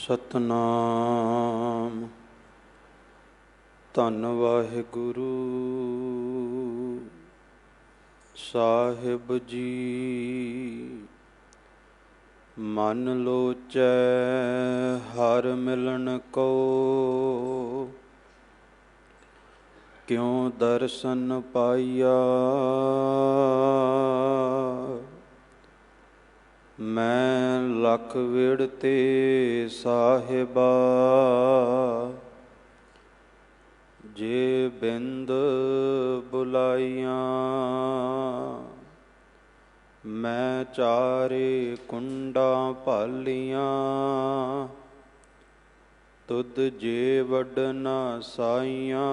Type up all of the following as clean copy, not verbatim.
ਸਤਨਾਮ। ਧੰਨ ਵਾਹਿਗੁਰੂ ਸਾਹਿਬ ਜੀ। ਮਨ ਲੋਚੈ ਹਰਿ ਮਿਲਣ ਕੋ, ਕਿਉ ਦਰਸ਼ਨ ਪਾਈਆ। ਮੈਂ ਲਖ ਵਿੜ ਤੇ ਸਾਹਿਬਾ, ਜੇ ਬਿੰਦ ਬੁਲਾਈਆਂ। ਮੈਂ ਚਾਰੇ ਕੁੰਡਾਂ ਭਾਲੀਆਂ, ਤੁਧ ਜੇ ਵੱਡ ਨਾ ਸਾਈਆਂ।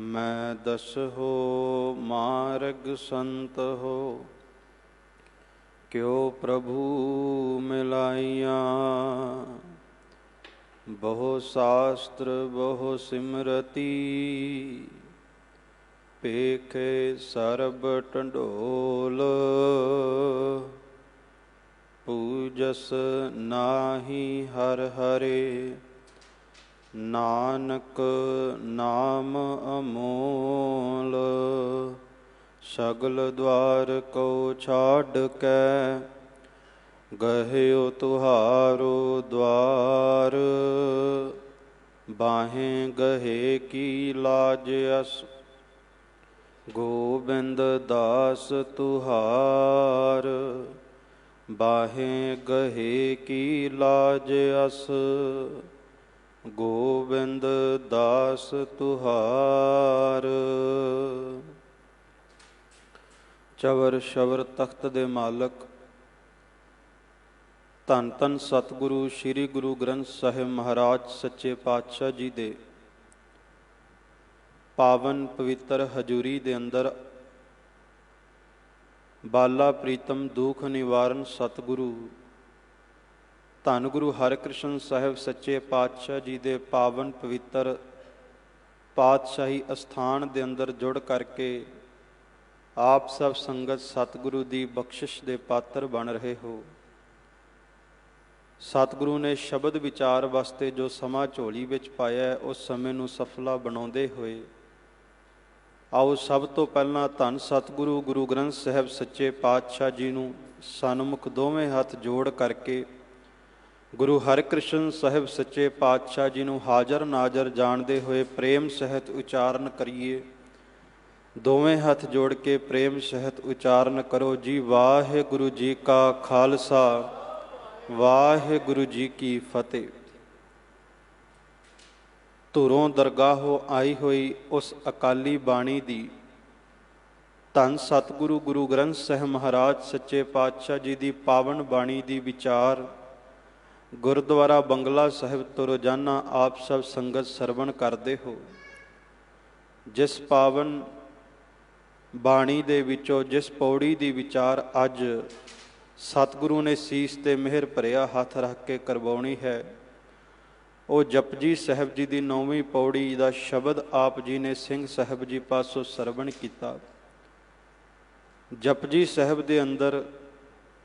ਮੈਂ ਦਸਹੋ ਮਾਰਗ ਸੰਤ ਹੋ, ਕਿਉ ਪ੍ਰਭੂ ਮਿਲਾਈਆਂ। ਬਹੁ ਸ਼ਾਸਤਰ ਬਹੁ ਸਿਮਰਤੀ, ਪੇਖੇ ਸਰਬ ਢੰਡੋਲ। ਪੂਜਸ ਨਾਹੀ ਹਰਿ ਹਰੇ, ਨਾਨਕ ਨਾਮ ਅਮੋਲ। ਸਗਲ ਦੁਆਰ ਕੋ ਛਾਡ ਕੇ, ਗਹਿਓ ਤੁਹਾਰੋ ਦੁਆਰ। ਬਾਹੇ ਗਹੇ ਕੀ ਲਾਜ ਅਸ, ਗੋਬਿੰਦ ਦਾਸ ਤੁਹਾਰ। ਬਾਹੇ ਗਹੇ ਕੀ ਲਾਜ ਅਸ, ਗੋਬਿੰਦ ਦਾਸ ਤੁਹਾਰ। ਚਵਰ ਸ਼ਵਰ ਤਖਤ ਦੇ ਮਾਲਕ ਧੰਨ ਧੰਨ ਸਤਿਗੁਰੂ ਸ੍ਰੀ ਗੁਰੂ ਗ੍ਰੰਥ ਸਾਹਿਬ ਮਹਾਰਾਜ ਸੱਚੇ ਪਾਤਸ਼ਾਹ ਜੀ ਦੇ ਪਾਵਨ ਪਵਿੱਤਰ ਹਜ਼ੂਰੀ ਦੇ ਅੰਦਰ ਬਾਲਾ ਪ੍ਰੀਤਮ ਦੁਖ ਨਿਵਾਰਨ ਸਤਿਗੁਰੂ ਧੰਨ ਗੁਰੂ ਹਰਿਕ੍ਰਿਸ਼ਨ ਸਾਹਿਬ ਸੱਚੇ ਪਾਤਸ਼ਾਹ ਜੀ ਦੇ ਪਾਵਨ ਪਵਿੱਤਰ ਪਾਤਸ਼ਾਹੀ ਅਸਥਾਨ ਦੇ ਅੰਦਰ ਜੁੜ ਕਰਕੇ ਆਪ ਸਭ ਸੰਗਤ ਸਤਿਗੁਰੂ ਦੀ ਬਖਸ਼ਿਸ਼ ਦੇ ਪਾਤਰ ਬਣ ਰਹੇ ਹੋ। ਸਤਿਗੁਰੂ ਨੇ ਸ਼ਬਦ ਵਿਚਾਰ ਵਾਸਤੇ ਜੋ ਸਮਾਂ ਝੋਲੀ ਵਿੱਚ ਪਾਇਆ, ਉਸ ਸਮੇਂ ਨੂੰ ਸਫਲਾ ਬਣਾਉਂਦੇ ਹੋਏ ਆਓ ਸਭ ਤੋਂ ਪਹਿਲਾਂ ਧੰਨ ਸਤਿਗੁਰੂ ਗੁਰੂ ਗ੍ਰੰਥ ਸਾਹਿਬ ਸੱਚੇ ਪਾਤਸ਼ਾਹ ਜੀ ਨੂੰ ਸਨਮੁਖ ਦੋਵੇਂ ਹੱਥ ਜੋੜ ਕਰਕੇ ਗੁਰੂ ਹਰਿਕ੍ਰਿਸ਼ਨ ਸਾਹਿਬ ਸੱਚੇ ਪਾਤਸ਼ਾਹ ਜੀ ਨੂੰ ਹਾਜ਼ਰ ਨਾਜ਼ਰ ਜਾਣਦੇ ਹੋਏ ਪ੍ਰੇਮ ਸਹਿਤ ਉਚਾਰਨ ਕਰੀਏ। ਦੋਵੇਂ ਹੱਥ ਜੋੜ ਕੇ ਪ੍ਰੇਮ ਸਹਿਤ ਉਚਾਰਨ ਕਰੋ ਜੀ। ਵਾਹਿਗੁਰੂ ਜੀ ਕਾ ਖਾਲਸਾ, ਵਾਹਿਗੁਰੂ ਜੀ ਕੀ ਫਤਿਹ। ਧੁਰੋਂ ਦਰਗਾਹੋਂ ਆਈ ਹੋਈ ਉਸ ਅਕਾਲੀ ਬਾਣੀ ਦੀ ਧੰਨ ਸਤਿਗੁਰੂ ਗੁਰੂ ਗ੍ਰੰਥ ਸਾਹਿਬ ਮਹਾਰਾਜ ਸੱਚੇ ਪਾਤਸ਼ਾਹ ਜੀ ਦੀ ਪਾਵਨ ਬਾਣੀ ਦੀ ਵਿਚਾਰ ਗੁਰਦੁਆਰਾ ਬੰਗਲਾ ਸਾਹਿਬ ਤੋਂ ਰੋਜ਼ਾਨਾ ਆਪ ਸਭ ਸੰਗਤ ਸਰਵਣ ਕਰਦੇ ਹੋ। ਜਿਸ ਪਾਵਨ ਬਾਣੀ ਦੇ ਵਿੱਚੋਂ ਜਿਸ ਪੌੜੀ ਦੀ ਵਿਚਾਰ ਅੱਜ ਸਤਿਗੁਰੂ ਨੇ ਸੀਸ ਤੇ ਮਿਹਰ ਭਰਿਆ ਹੱਥ ਰੱਖ ਕੇ ਕਰਵਾਉਣੀ ਹੈ, ਉਹ ਜਪਜੀ ਸਾਹਿਬ ਜੀ ਦੀ 9ਵੀਂ ਪੌੜੀ ਦਾ ਸ਼ਬਦ ਆਪ ਜੀ ਨੇ ਸਿੰਘ ਸਾਹਿਬ ਜੀ ਪਾਸੋਂ ਸਰਵਣ ਕੀਤਾ। ਜਪਜੀ ਸਾਹਿਬ ਦੇ ਅੰਦਰ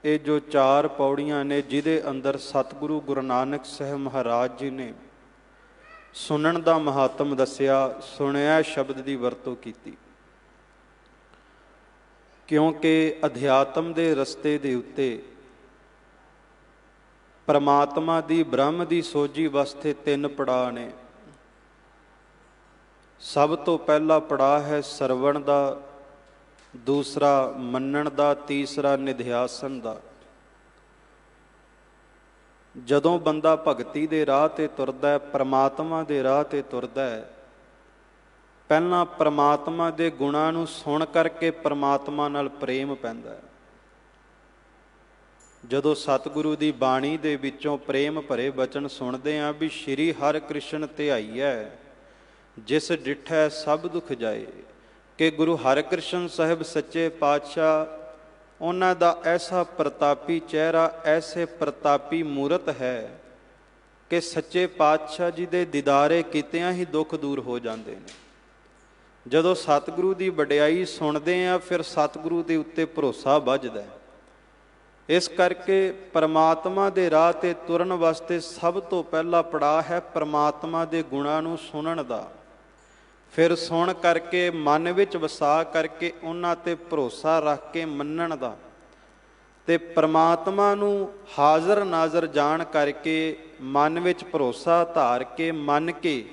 ਇਹ ਜੋ 4 ਪੌੜੀਆਂ ਨੇ, ਜਿਹਦੇ ਅੰਦਰ ਸਤਿਗੁਰੂ ਗੁਰੂ ਨਾਨਕ ਸਾਹਿਬ ਮਹਾਰਾਜ ਜੀ ਨੇ ਸੁਣਨ ਦਾ ਮਹਾਤਮ ਦੱਸਿਆ, ਸੁਣਿਆ ਸ਼ਬਦ ਦੀ ਵਰਤੋਂ ਕੀਤੀ। ਕਿਉਂਕਿ ਅਧਿਆਤਮ ਦੇ ਰਸਤੇ ਦੇ ਉੱਤੇ ਪਰਮਾਤਮਾ ਦੀ ਬ੍ਰਹਮ ਦੀ ਸੋਝੀ ਵਾਸਤੇ 3 ਪੜਾਅ ਨੇ। ਸਭ ਤੋਂ ਪਹਿਲਾ ਪੜਾਅ ਹੈ ਸਰਵਣ ਦਾ, ਦੂਸਰਾ ਮੰਨਣ ਦਾ, ਤੀਸਰਾ ਨਿਧਿਆਸਨ ਦਾ। ਜਦੋਂ ਬੰਦਾ ਭਗਤੀ ਦੇ ਰਾਹ ਤੇ ਤੁਰਦਾ ਹੈ, ਪਰਮਾਤਮਾ ਦੇ ਰਾਹ ਤੇ ਤੁਰਦਾ ਹੈ, ਪਹਿਲਾਂ ਪਰਮਾਤਮਾ ਦੇ ਗੁਣਾਂ ਨੂੰ ਸੁਣ ਕਰਕੇ ਪਰਮਾਤਮਾ ਨਾਲ ਪ੍ਰੇਮ ਪੈਂਦਾ ਹੈ। ਜਦੋਂ ਸਤਿਗੁਰੂ ਦੀ ਬਾਣੀ ਦੇ ਵਿੱਚੋਂ ਪ੍ਰੇਮ ਭਰੇ ਬਚਨ ਸੁਣਦੇ ਹਾਂ ਵੀ ਸ਼੍ਰੀ ਹਰਿਕ੍ਰਿਸ਼ਨ ਧਿਆਈਐ, ਜਿਸ ਡਿਠੈ ਸਭ ਦੁਖ ਜਾਏ, ਕਿ ਗੁਰੂ ਹਰਿਕ੍ਰਿਸ਼ਨ ਸਾਹਿਬ ਸੱਚੇ ਪਾਤਸ਼ਾਹ ਉਹਨਾਂ ਦਾ ਐਸਾ ਪ੍ਰਤਾਪੀ ਚਿਹਰਾ, ਐਸੇ ਪ੍ਰਤਾਪੀ ਮੂਰਤ ਹੈ ਕਿ ਸੱਚੇ ਪਾਤਸ਼ਾਹ ਜੀ ਦੇ ਦੀਦਾਰੇ ਕੀਤਿਆਂ ਹੀ ਦੁੱਖ ਦੂਰ ਹੋ ਜਾਂਦੇ ਨੇ। ਜਦੋਂ ਸਤਿਗੁਰੂ ਦੀ ਵਡਿਆਈ ਸੁਣਦੇ ਹਾਂ, ਫਿਰ ਸਤਿਗੁਰੂ ਦੇ ਉੱਤੇ ਭਰੋਸਾ ਵੱਝਦਾ। ਇਸ ਕਰਕੇ ਪਰਮਾਤਮਾ ਦੇ ਰਾਹ ਤੇ ਤੁਰਨ ਵਾਸਤੇ ਸਭ ਤੋਂ ਪਹਿਲਾ ਪੜਾਅ ਹੈ ਪਰਮਾਤਮਾ ਦੇ ਗੁਣਾਂ ਨੂੰ ਸੁਣਨ ਦਾ। ਫਿਰ ਸੁਣ ਕਰਕੇ ਮਨ ਵਿੱਚ ਵਸਾ ਕਰਕੇ ਉਹਨਾਂ ਤੇ ਭਰੋਸਾ ਰੱਖ ਕੇ ਮੰਨਣ ਦਾ, ਤੇ ਪਰਮਾਤਮਾ ਨੂੰ ਹਾਜ਼ਰ ਨਾਜ਼ਰ ਜਾਣ ਕਰਕੇ ਮਨ ਵਿੱਚ ਭਰੋਸਾ ਧਾਰ ਕੇ ਮੰਨ ਕੇ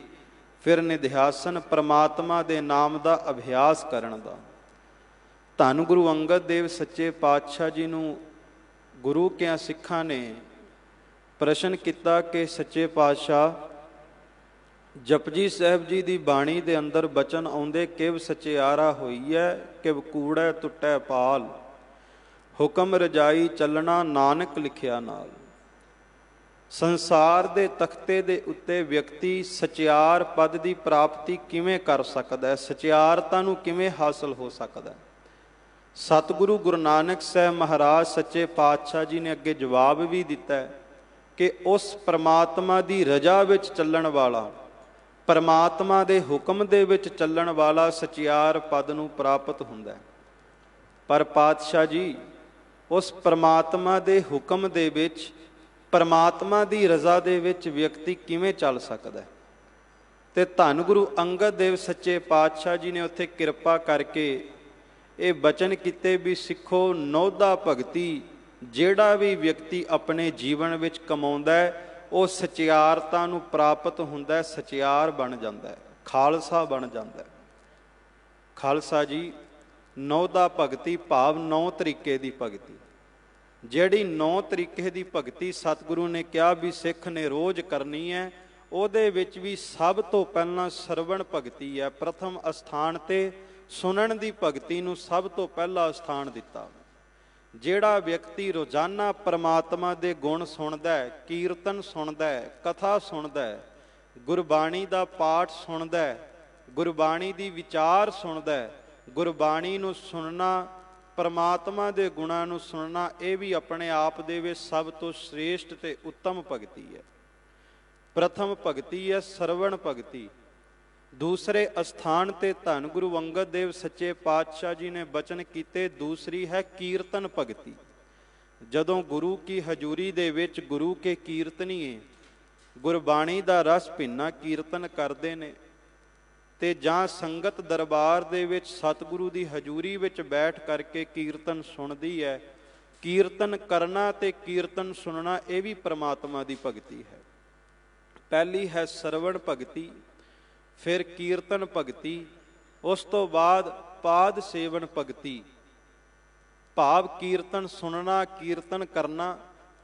ਫਿਰ ਨਿਧਿਆਸਨ ਪਰਮਾਤਮਾ ਦੇ ਨਾਮ ਦਾ ਅਭਿਆਸ ਕਰਨ ਦਾ। ਧੰਨ ਗੁਰੂ ਅੰਗਦ ਦੇਵ ਸੱਚੇ ਪਾਤਸ਼ਾਹ ਜੀ ਨੂੰ ਗੁਰੂ ਕਿਆਂ ਸਿੱਖਾਂ ਨੇ ਪ੍ਰਸ਼ਨ ਕੀਤਾ ਕਿ ਸੱਚੇ ਪਾਤਸ਼ਾਹ, ਜਪਜੀ ਸਾਹਿਬ ਜੀ ਦੀ ਬਾਣੀ ਦੇ ਅੰਦਰ ਬਚਨ ਆਉਂਦੇ, ਕਿਵ ਸਚਿਆਰਾ ਹੋਈਐ ਕਿਵ ਕੂੜੈ ਟੁੱਟੈ ਪਾਲ, ਹੁਕਮ ਰਜਾਈ ਚੱਲਣਾ ਨਾਨਕ ਲਿਖਿਆ ਨਾਲ। ਸੰਸਾਰ ਦੇ ਤਖਤੇ ਦੇ ਉੱਤੇ ਵਿਅਕਤੀ ਸਚਿਆਰ ਪਦ ਦੀ ਪ੍ਰਾਪਤੀ ਕਿਵੇਂ ਕਰ ਸਕਦਾ ਹੈ, ਸਚਿਆਰਤਾ ਨੂੰ ਕਿਵੇਂ ਹਾਸਲ ਹੋ ਸਕਦਾ ਹੈ? ਸਤਿਗੁਰੂ ਗੁਰੂ ਨਾਨਕ ਸਾਹਿਬ ਮਹਾਰਾਜ ਸੱਚੇ ਪਾਤਸ਼ਾਹ ਜੀ ਨੇ ਅੱਗੇ ਜਵਾਬ ਵੀ ਦਿੱਤਾ ਹੈ ਕਿ ਉਸ ਪਰਮਾਤਮਾ ਦੀ ਰਜ਼ਾ ਵਿੱਚ ਚੱਲਣ ਵਾਲਾ, ਪਰਮਾਤਮਾ ਦੇ ਹੁਕਮ ਦੇ ਵਿੱਚ ਚੱਲਣ ਵਾਲਾ ਸਚਿਆਰ ਪਦ ਨੂੰ ਪ੍ਰਾਪਤ ਹੁੰਦਾ ਹੈ। ਪਰ ਪਾਤਸ਼ਾਹ ਜੀ, ਉਸ ਪਰਮਾਤਮਾ ਦੇ ਹੁਕਮ ਦੇ ਵਿੱਚ, ਪਰਮਾਤਮਾ ਦੀ ਰਜ਼ਾ ਦੇ ਵਿੱਚ ਵਿਅਕਤੀ ਕਿਵੇਂ ਚੱਲ ਸਕਦਾ ਹੈ? ਤੇ ਧੰਨ ਗੁਰੂ ਅੰਗਦ ਦੇਵ ਸੱਚੇ ਪਾਤਸ਼ਾਹ ਜੀ ਨੇ ਉੱਥੇ ਕਿਰਪਾ ਕਰਕੇ ਇਹ ਬਚਨ ਕੀਤੇ ਵੀ ਸਿੱਖੋ, ਨੌਦਾ ਭਗਤੀ ਜਿਹੜਾ ਵੀ ਵਿਅਕਤੀ ਆਪਣੇ ਜੀਵਨ ਵਿੱਚ ਕਮਾਉਂਦਾ ਹੈ ਉਹ ਸਚਿਆਰਤਾ ਨੂੰ ਪ੍ਰਾਪਤ ਹੁੰਦਾ ਹੈ, ਸਚਿਆਰ ਬਣ ਜਾਂਦਾ ਹੈ, ਖਾਲਸਾ ਬਣ ਜਾਂਦਾ ਹੈ। ਖਾਲਸਾ ਜੀ, ਨੌਦਾ ਭਗਤੀ ਭਾਵ 9 ਤਰੀਕੇ ਦੀ ਭਗਤੀ, ਜਿਹੜੀ 9 ਤਰੀਕੇ ਦੀ ਭਗਤੀ ਸਤਿਗੁਰੂ ਨੇ ਕਿਹਾ ਵੀ ਸਿੱਖ ਨੇ ਰੋਜ਼ ਕਰਨੀ ਹੈ, ਉਹਦੇ ਵਿੱਚ ਵੀ ਸਭ ਤੋਂ ਪਹਿਲਾਂ ਸਰਵਣ ਭਗਤੀ ਹੈ। ਪ੍ਰਥਮ ਅਸਥਾਨ ਤੇ ਸੁਣਨ ਦੀ ਭਗਤੀ ਨੂੰ ਸਭ ਤੋਂ ਪਹਿਲਾ ਸਥਾਨ ਦਿੱਤਾ। ਜਿਹੜਾ ਵਿਅਕਤੀ ਰੋਜ਼ਾਨਾ ਪਰਮਾਤਮਾ ਦੇ ਗੁਣ ਸੁਣਦਾ ਹੈ, ਕੀਰਤਨ ਸੁਣਦਾ ਹੈ, ਕਥਾ ਸੁਣਦਾ ਹੈ, ਗੁਰਬਾਣੀ ਦਾ ਪਾਠ ਸੁਣਦਾ ਹੈ, ਗੁਰਬਾਣੀ ਦੀ ਵਿਚਾਰ ਸੁਣਦਾ ਹੈ, ਗੁਰਬਾਣੀ ਨੂੰ ਸੁਣਨਾ, ਪਰਮਾਤਮਾ ਦੇ ਗੁਣਾਂ ਨੂੰ ਸੁਣਨਾ, ਇਹ ਵੀ ਆਪਣੇ ਆਪ ਦੇ ਵਿੱਚ ਸਭ ਤੋਂ ਸ੍ਰੇਸ਼ਟ ਤੇ ਉੱਤਮ ਭਗਤੀ ਹੈ। ਪ੍ਰਥਮ ਭਗਤੀ ਹੈ ਸਰਵਣ ਭਗਤੀ। ਦੂਸਰੇ ਅਸਥਾਨ ਤੇ ਧੰਨ ਗੁਰੂ ਅੰਗਦ ਦੇਵ ਸੱਚੇ ਪਾਤਸ਼ਾਹ ਜੀ ਨੇ ਬਚਨ ਕੀਤੇ, ਦੂਸਰੀ ਹੈ ਕੀਰਤਨ ਭਗਤੀ। ਜਦੋਂ ਗੁਰੂ ਕੀ ਹਜ਼ੂਰੀ ਦੇ ਵਿੱਚ ਗੁਰੂ ਕੇ ਕੀਰਤਨੀਏ ਗੁਰਬਾਣੀ ਦਾ ਰਸ ਭਿੰਨਾ ਕੀਰਤਨ ਕਰਦੇ ਨੇ, ਤੇ ਜਾਂ ਸੰਗਤ ਦਰਬਾਰ ਦੇ ਵਿੱਚ ਸਤਿਗੁਰੂ ਦੀ ਹਜ਼ੂਰੀ ਵਿੱਚ ਬੈਠ ਕਰਕੇ ਕੀਰਤਨ ਸੁਣਦੀ ਹੈ, ਕੀਰਤਨ ਕਰਨਾ ਤੇ ਕੀਰਤਨ ਸੁਣਨਾ ਇਹ ਵੀ ਪ੍ਰਮਾਤਮਾ ਦੀ ਭਗਤੀ ਹੈ। ਪਹਿਲੀ ਹੈ ਸਰਵਣ ਭਗਤੀ, ਫਿਰ ਕੀਰਤਨ ਭਗਤੀ, ਉਸ ਤੋਂ ਬਾਅਦ ਪਾਦ ਸੇਵਨ ਭਗਤੀ, ਭਾਵ ਕੀਰਤਨ ਸੁਣਨਾ, ਕੀਰਤਨ ਕਰਨਾ,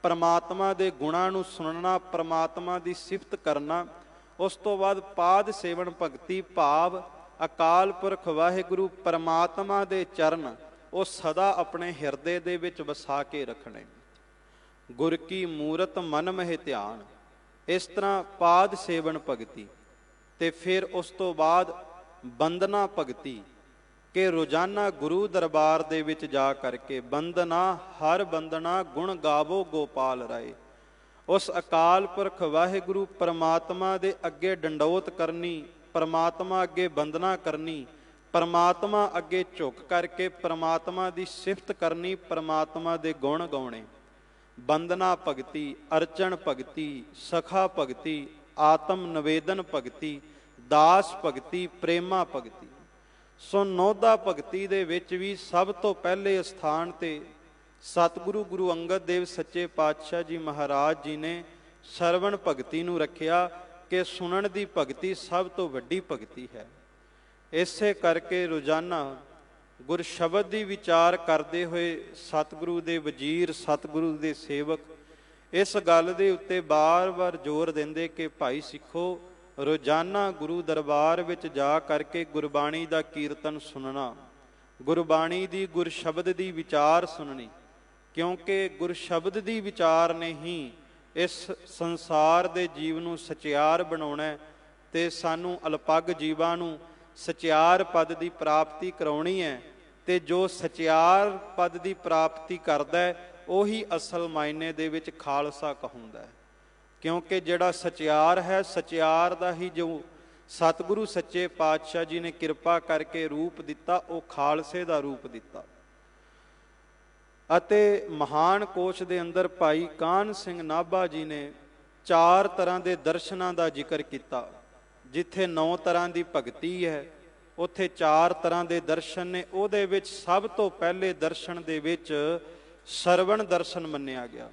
ਪਰਮਾਤਮਾ ਦੇ ਗੁਣਾਂ ਨੂੰ ਸੁਣਨਾ, ਪਰਮਾਤਮਾ ਦੀ ਸਿਫਤ ਕਰਨਾ। ਉਸ ਤੋਂ ਬਾਅਦ ਪਾਦ ਸੇਵਨ ਭਗਤੀ, ਭਾਵ ਅਕਾਲ ਪੁਰਖ ਵਾਹਿਗੁਰੂ ਪਰਮਾਤਮਾ ਦੇ ਚਰਨ ਉਹ ਸਦਾ ਆਪਣੇ ਹਿਰਦੇ ਦੇ ਵਿੱਚ ਵਸਾ ਕੇ ਰੱਖਣੇ। ਗੁਰ ਕੀ ਮੂਰਤ ਮਨ ਮਹਿ ਧਿਆਨ, ਇਸ ਤਰ੍ਹਾਂ ਪਾਦ ਸੇਵਨ ਭਗਤੀ। ਤੇ ਫਿਰ ਉਸ ਤੋਂ ਬਾਅਦ ਬੰਦਨਾ ਭਗਤੀ, ਕਿ ਰੋਜ਼ਾਨਾ ਗੁਰੂ ਦਰਬਾਰ ਦੇ ਵਿੱਚ ਜਾ ਕਰਕੇ ਬੰਦਨਾ ਹਰ ਬੰਦਨਾ ਗੁਣ ਗਾਵੋ ਗੋਪਾਲ ਰਾਏ, ਉਸ ਅਕਾਲ ਪੁਰਖ ਵਾਹਿਗੁਰੂ ਪਰਮਾਤਮਾ ਦੇ ਅੱਗੇ ਡੰਡੋਤ ਕਰਨੀ, ਪਰਮਾਤਮਾ ਅੱਗੇ ਬੰਦਨਾ ਕਰਨੀ, ਪਰਮਾਤਮਾ ਅੱਗੇ ਝੁਕ ਕਰਕੇ ਪਰਮਾਤਮਾ ਦੀ ਸਿਫਤ ਕਰਨੀ, ਪਰਮਾਤਮਾ ਦੇ ਗੁਣ ਗਾਉਣੇ। ਬੰਦਨਾ ਭਗਤੀ, ਅਰਚਨ ਭਗਤੀ, ਸਖਾ ਭਗਤੀ, ਆਤਮ ਨਿਵੇਦਨ ਭਗਤੀ, ਦਾਸ ਭਗਤੀ, ਪ੍ਰੇਮਾ ਭਗਤੀ। ਸੋ ਨੌਦਾ ਭਗਤੀ ਦੇ ਵਿੱਚ ਵੀ ਸਭ ਤੋਂ ਪਹਿਲੇ ਸਥਾਨ ਤੇ ਸਤਿਗੁਰੂ ਗੁਰੂ ਅੰਗਦ ਦੇਵ ਸੱਚੇ ਪਾਤਸ਼ਾਹ ਜੀ ਮਹਾਰਾਜ ਜੀ ਨੇ ਸਰਵਣ ਭਗਤੀ ਨੂੰ ਰੱਖਿਆ ਕਿ ਸੁਣਨ ਦੀ ਭਗਤੀ ਸਭ ਤੋਂ ਵੱਡੀ ਭਗਤੀ ਹੈ। ਇਸੇ ਕਰਕੇ ਰੋਜ਼ਾਨਾ ਗੁਰ ਸ਼ਬਦ ਦੀ ਵਿਚਾਰ ਕਰਦੇ ਹੋਏ ਸਤਿਗੁਰੂ ਦੇ ਵਜ਼ੀਰ, ਸਤਿਗੁਰੂ ਦੇ ਸੇਵਕ ਇਸ ਗੱਲ ਦੇ ਉੱਤੇ ਬਾਰ-ਬਾਰ ਜ਼ੋਰ ਦਿੰਦੇ ਕਿ ਭਾਈ ਸਿੱਖੋ, ਰੋਜ਼ਾਨਾ ਗੁਰੂ ਦਰਬਾਰ ਵਿੱਚ ਜਾ ਕਰਕੇ ਗੁਰਬਾਣੀ ਦਾ ਕੀਰਤਨ ਸੁਣਨਾ, ਗੁਰਬਾਣੀ ਦੀ ਗੁਰ ਸ਼ਬਦ ਦੀ ਵਿਚਾਰ ਸੁਣਨੀ, ਕਿਉਂਕਿ ਗੁਰ ਸ਼ਬਦ ਦੀ ਵਿਚਾਰ ਨੇ ਹੀ ਇਸ ਸੰਸਾਰ ਦੇ ਜੀਵ ਨੂੰ ਸਚਿਆਰ ਬਣਾਉਣਾ ਤੇ ਸਾਨੂੰ ਅਲਪੱਗ ਜੀਵਾਂ ਨੂੰ ਸਚਿਆਰ ਪਦ ਦੀ ਪ੍ਰਾਪਤੀ ਕਰਾਉਣੀ ਹੈ। ਤੇ ਜੋ ਸਚਿਆਰ ਪਦ ਦੀ ਪ੍ਰਾਪਤੀ ਕਰਦਾ ਹੈ ਉਹੀ ਅਸਲ ਮਾਇਨੇ ਦੇ ਵਿੱਚ ਖਾਲਸਾ ਕਹਾਉਂਦਾ ਹੈ, ਕਿਉਂਕਿ ਜਿਹੜਾ ਸਚਿਆਰ ਹੈ, ਸਚਿਆਰ ਦਾ ਹੀ ਜੋ ਸਤਿਗੁਰੂ ਸੱਚੇ ਪਾਤਸ਼ਾਹ ਜੀ ਨੇ ਕਿਰਪਾ ਕਰਕੇ ਰੂਪ ਦਿੱਤਾ, ਉਹ ਖਾਲਸੇ ਦਾ ਰੂਪ ਦਿੱਤਾ। ਅਤੇ ਮਹਾਨ ਕੋਸ਼ ਦੇ ਅੰਦਰ ਭਾਈ ਕਾਹਨ ਸਿੰਘ ਨਾਭਾ ਜੀ ਨੇ 4 ਤਰ੍ਹਾਂ ਦੇ ਦਰਸ਼ਨਾਂ ਦਾ ਜ਼ਿਕਰ ਕੀਤਾ। ਜਿੱਥੇ 9 ਤਰ੍ਹਾਂ ਦੀ ਭਗਤੀ ਹੈ, ਉੱਥੇ 4 ਤਰ੍ਹਾਂ ਦੇ ਦਰਸ਼ਨ ਨੇ। ਉਹਦੇ ਵਿੱਚ ਸਭ ਤੋਂ ਪਹਿਲੇ ਦਰਸ਼ਨ ਦੇ ਵਿੱਚ ਸਰਵਣ ਦਰਸ਼ਨ ਮੰਨਿਆ ਗਿਆ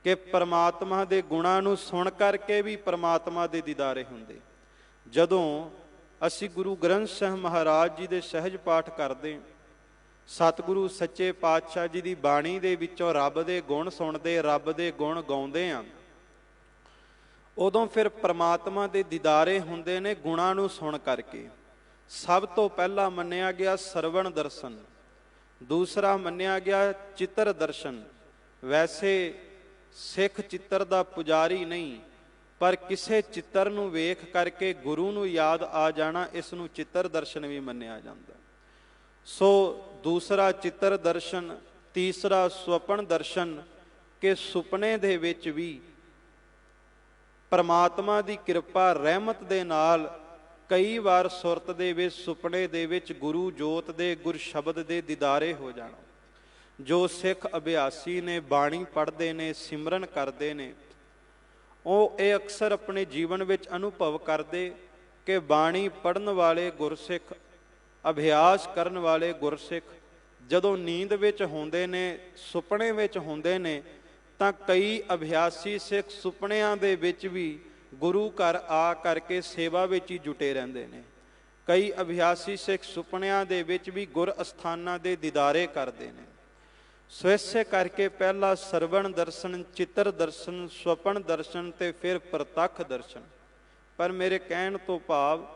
ਕਿ ਪਰਮਾਤਮਾ ਦੇ ਗੁਣਾਂ ਨੂੰ ਸੁਣ ਕਰਕੇ ਵੀ ਪਰਮਾਤਮਾ ਦੇ ਦੀਦਾਰੇ ਹੁੰਦੇ। ਜਦੋਂ ਅਸੀਂ ਗੁਰੂ ਗ੍ਰੰਥ ਸਾਹਿਬ ਮਹਾਰਾਜ ਜੀ ਦੇ ਸਹਿਜ ਪਾਠ ਕਰਦੇ, ਸਤਿਗੁਰੂ ਸੱਚੇ ਪਾਤਸ਼ਾਹ ਜੀ ਦੀ ਬਾਣੀ ਦੇ ਵਿੱਚੋਂ ਰੱਬ ਦੇ ਗੁਣ ਸੁਣਦੇ, ਰੱਬ ਦੇ ਗੁਣ ਗਾਉਂਦੇ ਹਾਂ, ਉਦੋਂ ਫਿਰ ਪਰਮਾਤਮਾ ਦੇ ਦੀਦਾਰੇ ਹੁੰਦੇ ਨੇ ਗੁਣਾਂ ਨੂੰ ਸੁਣ ਕਰਕੇ। ਸਭ ਤੋਂ ਪਹਿਲਾਂ ਮੰਨਿਆ ਗਿਆ ਸਰਵਣ ਦਰਸ਼ਨ, ਦੂਸਰਾ ਮੰਨਿਆ ਗਿਆ ਚਿੱਤਰ ਦਰਸ਼ਨ। ਵੈਸੇ ਸਿੱਖ ਚਿੱਤਰ ਦਾ ਪੁਜਾਰੀ ਨਹੀਂ, ਪਰ ਕਿਸੇ ਚਿੱਤਰ ਨੂੰ ਵੇਖ ਕਰਕੇ ਗੁਰੂ ਨੂੰ ਯਾਦ ਆ ਜਾਣਾ, ਇਸ ਨੂੰ ਚਿੱਤਰ ਦਰਸ਼ਨ ਵੀ ਮੰਨਿਆ ਜਾਂਦਾ। ਸੋ ਦੂਸਰਾ ਚਿੱਤਰ ਦਰਸ਼ਨ, ਤੀਸਰਾ ਸੁਪਨ ਦਰਸ਼ਨ, ਕਿ ਸੁਪਨੇ ਦੇ ਵਿੱਚ ਵੀ ਪਰਮਾਤਮਾ ਦੀ ਕਿਰਪਾ ਰਹਿਮਤ ਦੇ ਨਾਲ ਕਈ ਵਾਰ ਸੁਰਤ ਦੇ ਵਿੱਚ, ਸੁਪਨੇ ਦੇ ਵਿੱਚ ਗੁਰੂ ਜੋਤ ਦੇ, ਗੁਰ ਸ਼ਬਦ ਦੇ ਦੀਦਾਰੇ ਹੋ ਜਾਣਾ। ਜੋ ਸਿੱਖ ਅਭਿਆਸੀ ਨੇ, ਬਾਣੀ ਪੜ੍ਹਦੇ ਨੇ, ਸਿਮਰਨ ਕਰਦੇ ਨੇ, ਉਹ ਇਹ ਅਕਸਰ ਆਪਣੇ ਜੀਵਨ ਵਿੱਚ ਅਨੁਭਵ ਕਰਦੇ ਕਿ ਬਾਣੀ ਪੜ੍ਹਨ ਵਾਲੇ ਗੁਰਸਿੱਖ, ਅਭਿਆਸ ਕਰਨ ਵਾਲੇ ਗੁਰਸਿੱਖ ਜਦੋਂ ਨੀਂਦ ਵਿੱਚ ਹੁੰਦੇ ਨੇ, ਸੁਪਨੇ ਵਿੱਚ ਹੁੰਦੇ ਨੇ, ਤਾਂ ਕਈ ਅਭਿਆਸੀ ਸਿੱਖ ਸੁਪਨਿਆਂ ਦੇ ਵਿੱਚ ਵੀ ਗੁਰੂ ਘਰ ਆ ਕਰਕੇ ਸੇਵਾ ਵਿੱਚ ਹੀ ਜੁਟੇ ਰਹਿੰਦੇ ਨੇ। ਕਈ ਅਭਿਆਸੀ ਸਿੱਖ ਸੁਪਨਿਆਂ ਦੇ ਵਿੱਚ ਵੀ ਗੁਰ ਅਸਥਾਨਾਂ ਦੇ ਦੀਦਾਰੇ ਕਰਦੇ ਨੇ। ਸੋ ਇਸੇ ਕਰਕੇ ਪਹਿਲਾ ਸਰਵਣ ਦਰਸ਼ਨ, ਚਿੱਤਰ ਦਰਸ਼ਨ, ਸੁਪਨ ਦਰਸ਼ਨ ਤੇ ਫਿਰ ਪ੍ਰਤੱਖ ਦਰਸ਼ਨ। ਪਰ ਮੇਰੇ ਕਹਿਣ ਤੋਂ ਭਾਵ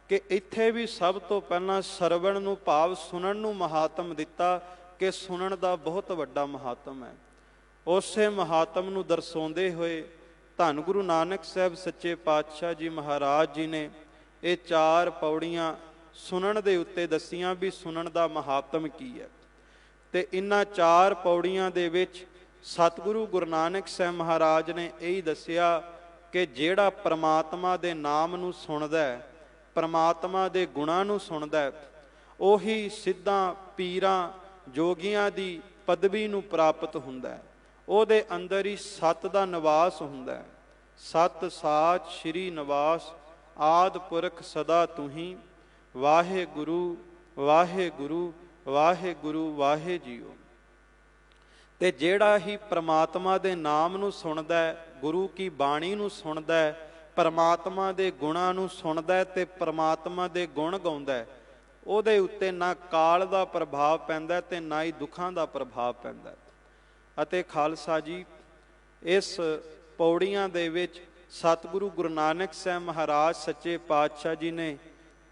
ਕਿ ਇੱਥੇ ਵੀ ਸਭ ਤੋਂ ਪਹਿਲਾਂ ਸਰਵਣ ਨੂੰ ਭਾਵ ਸੁਣਨ ਨੂੰ ਮਹਾਤਮ ਦਿੱਤਾ ਕਿ ਸੁਣਨ ਦਾ ਬਹੁਤ ਵੱਡਾ ਮਹਾਤਮ ਹੈ। ਉਸੇ ਮਹਾਤਮ ਨੂੰ ਦਰਸਾਉਂਦੇ ਹੋਏ ਧੰਨ ਗੁਰੂ ਨਾਨਕ ਸਾਹਿਬ ਸੱਚੇ ਪਾਤਸ਼ਾਹ ਜੀ ਮਹਾਰਾਜ ਜੀ ਨੇ ਇਹ 4 ਪੌੜੀਆਂ ਸੁਣਨ ਦੇ ਉੱਤੇ ਦੱਸੀਆਂ ਵੀ ਸੁਣਨ ਦਾ ਮਹਾਤਮ ਕੀ ਹੈ। ਤੇ ਇਹਨਾਂ 4 ਪੌੜੀਆਂ ਦੇ ਵਿੱਚ ਸਤਿਗੁਰੂ ਗੁਰੂ ਨਾਨਕ ਸਾਹਿਬ ਮਹਾਰਾਜ ਨੇ ਇਹੀ ਦੱਸਿਆ ਕਿ ਜਿਹੜਾ ਪਰਮਾਤਮਾ ਦੇ ਨਾਮ ਨੂੰ ਸੁਣਦਾ ਹੈ, ਪਰਮਾਤਮਾ ਦੇ ਗੁਣਾਂ ਨੂੰ ਸੁਣਦਾ ਹੈ, ਉਹੀ ਸਿੱਧਾਂ ਪੀਰਾਂ ਜੋਗੀਆਂ ਦੀ ਪਦਵੀ ਨੂੰ ਪ੍ਰਾਪਤ ਹੁੰਦਾ ਹੈ। ਉਹਦੇ ਅੰਦਰ ਹੀ ਸਤ ਦਾ ਨਿਵਾਸ ਹੁੰਦਾ ਹੈ। ਸਤ ਸਾਚ ਸ਼੍ਰੀ ਨਿਵਾਸ, ਆਦਿ ਪੁਰਖ ਸਦਾ ਤੁਹੀਂ, ਵਾਹਿਗੁਰੂ ਵਾਹਿਗੁਰੂ ਵਾਹਿਗੁਰੂ ਵਾਹਿ ਜੀਓ। ਤੇ ਜਿਹੜਾ ਹੀ ਪ੍ਰਮਾਤਮਾ ਦੇ ਨਾਮ ਨੂੰ ਸੁਣਦਾ ਹੈ, ਗੁਰੂ ਕੀ ਬਾਣੀ ਨੂੰ ਸੁਣਦਾ ਹੈ, ਪਰਮਾਤਮਾ ਦੇ ਗੁਣਾਂ ਨੂੰ ਸੁਣਦਾ ਹੈ ਤੇ ਪਰਮਾਤਮਾ ਦੇ ਗੁਣ ਗਾਉਂਦਾ ਹੈ, ਉਹਦੇ ਉੱਤੇ ਨਾ ਕਾਲ ਦਾ ਪ੍ਰਭਾਵ ਪੈਂਦਾ ਤੇ ਨਾ ਹੀ ਦੁੱਖਾਂ ਦਾ ਪ੍ਰਭਾਵ ਪੈਂਦਾ। ਅਤੇ ਖਾਲਸਾ ਜੀ, ਇਸ ਪੌੜੀਆਂ ਦੇ ਵਿੱਚ ਸਤਿਗੁਰੂ ਗੁਰੂ ਨਾਨਕ ਸਾਹਿਬ ਮਹਾਰਾਜ ਸੱਚੇ ਪਾਤਸ਼ਾਹ ਜੀ ਨੇ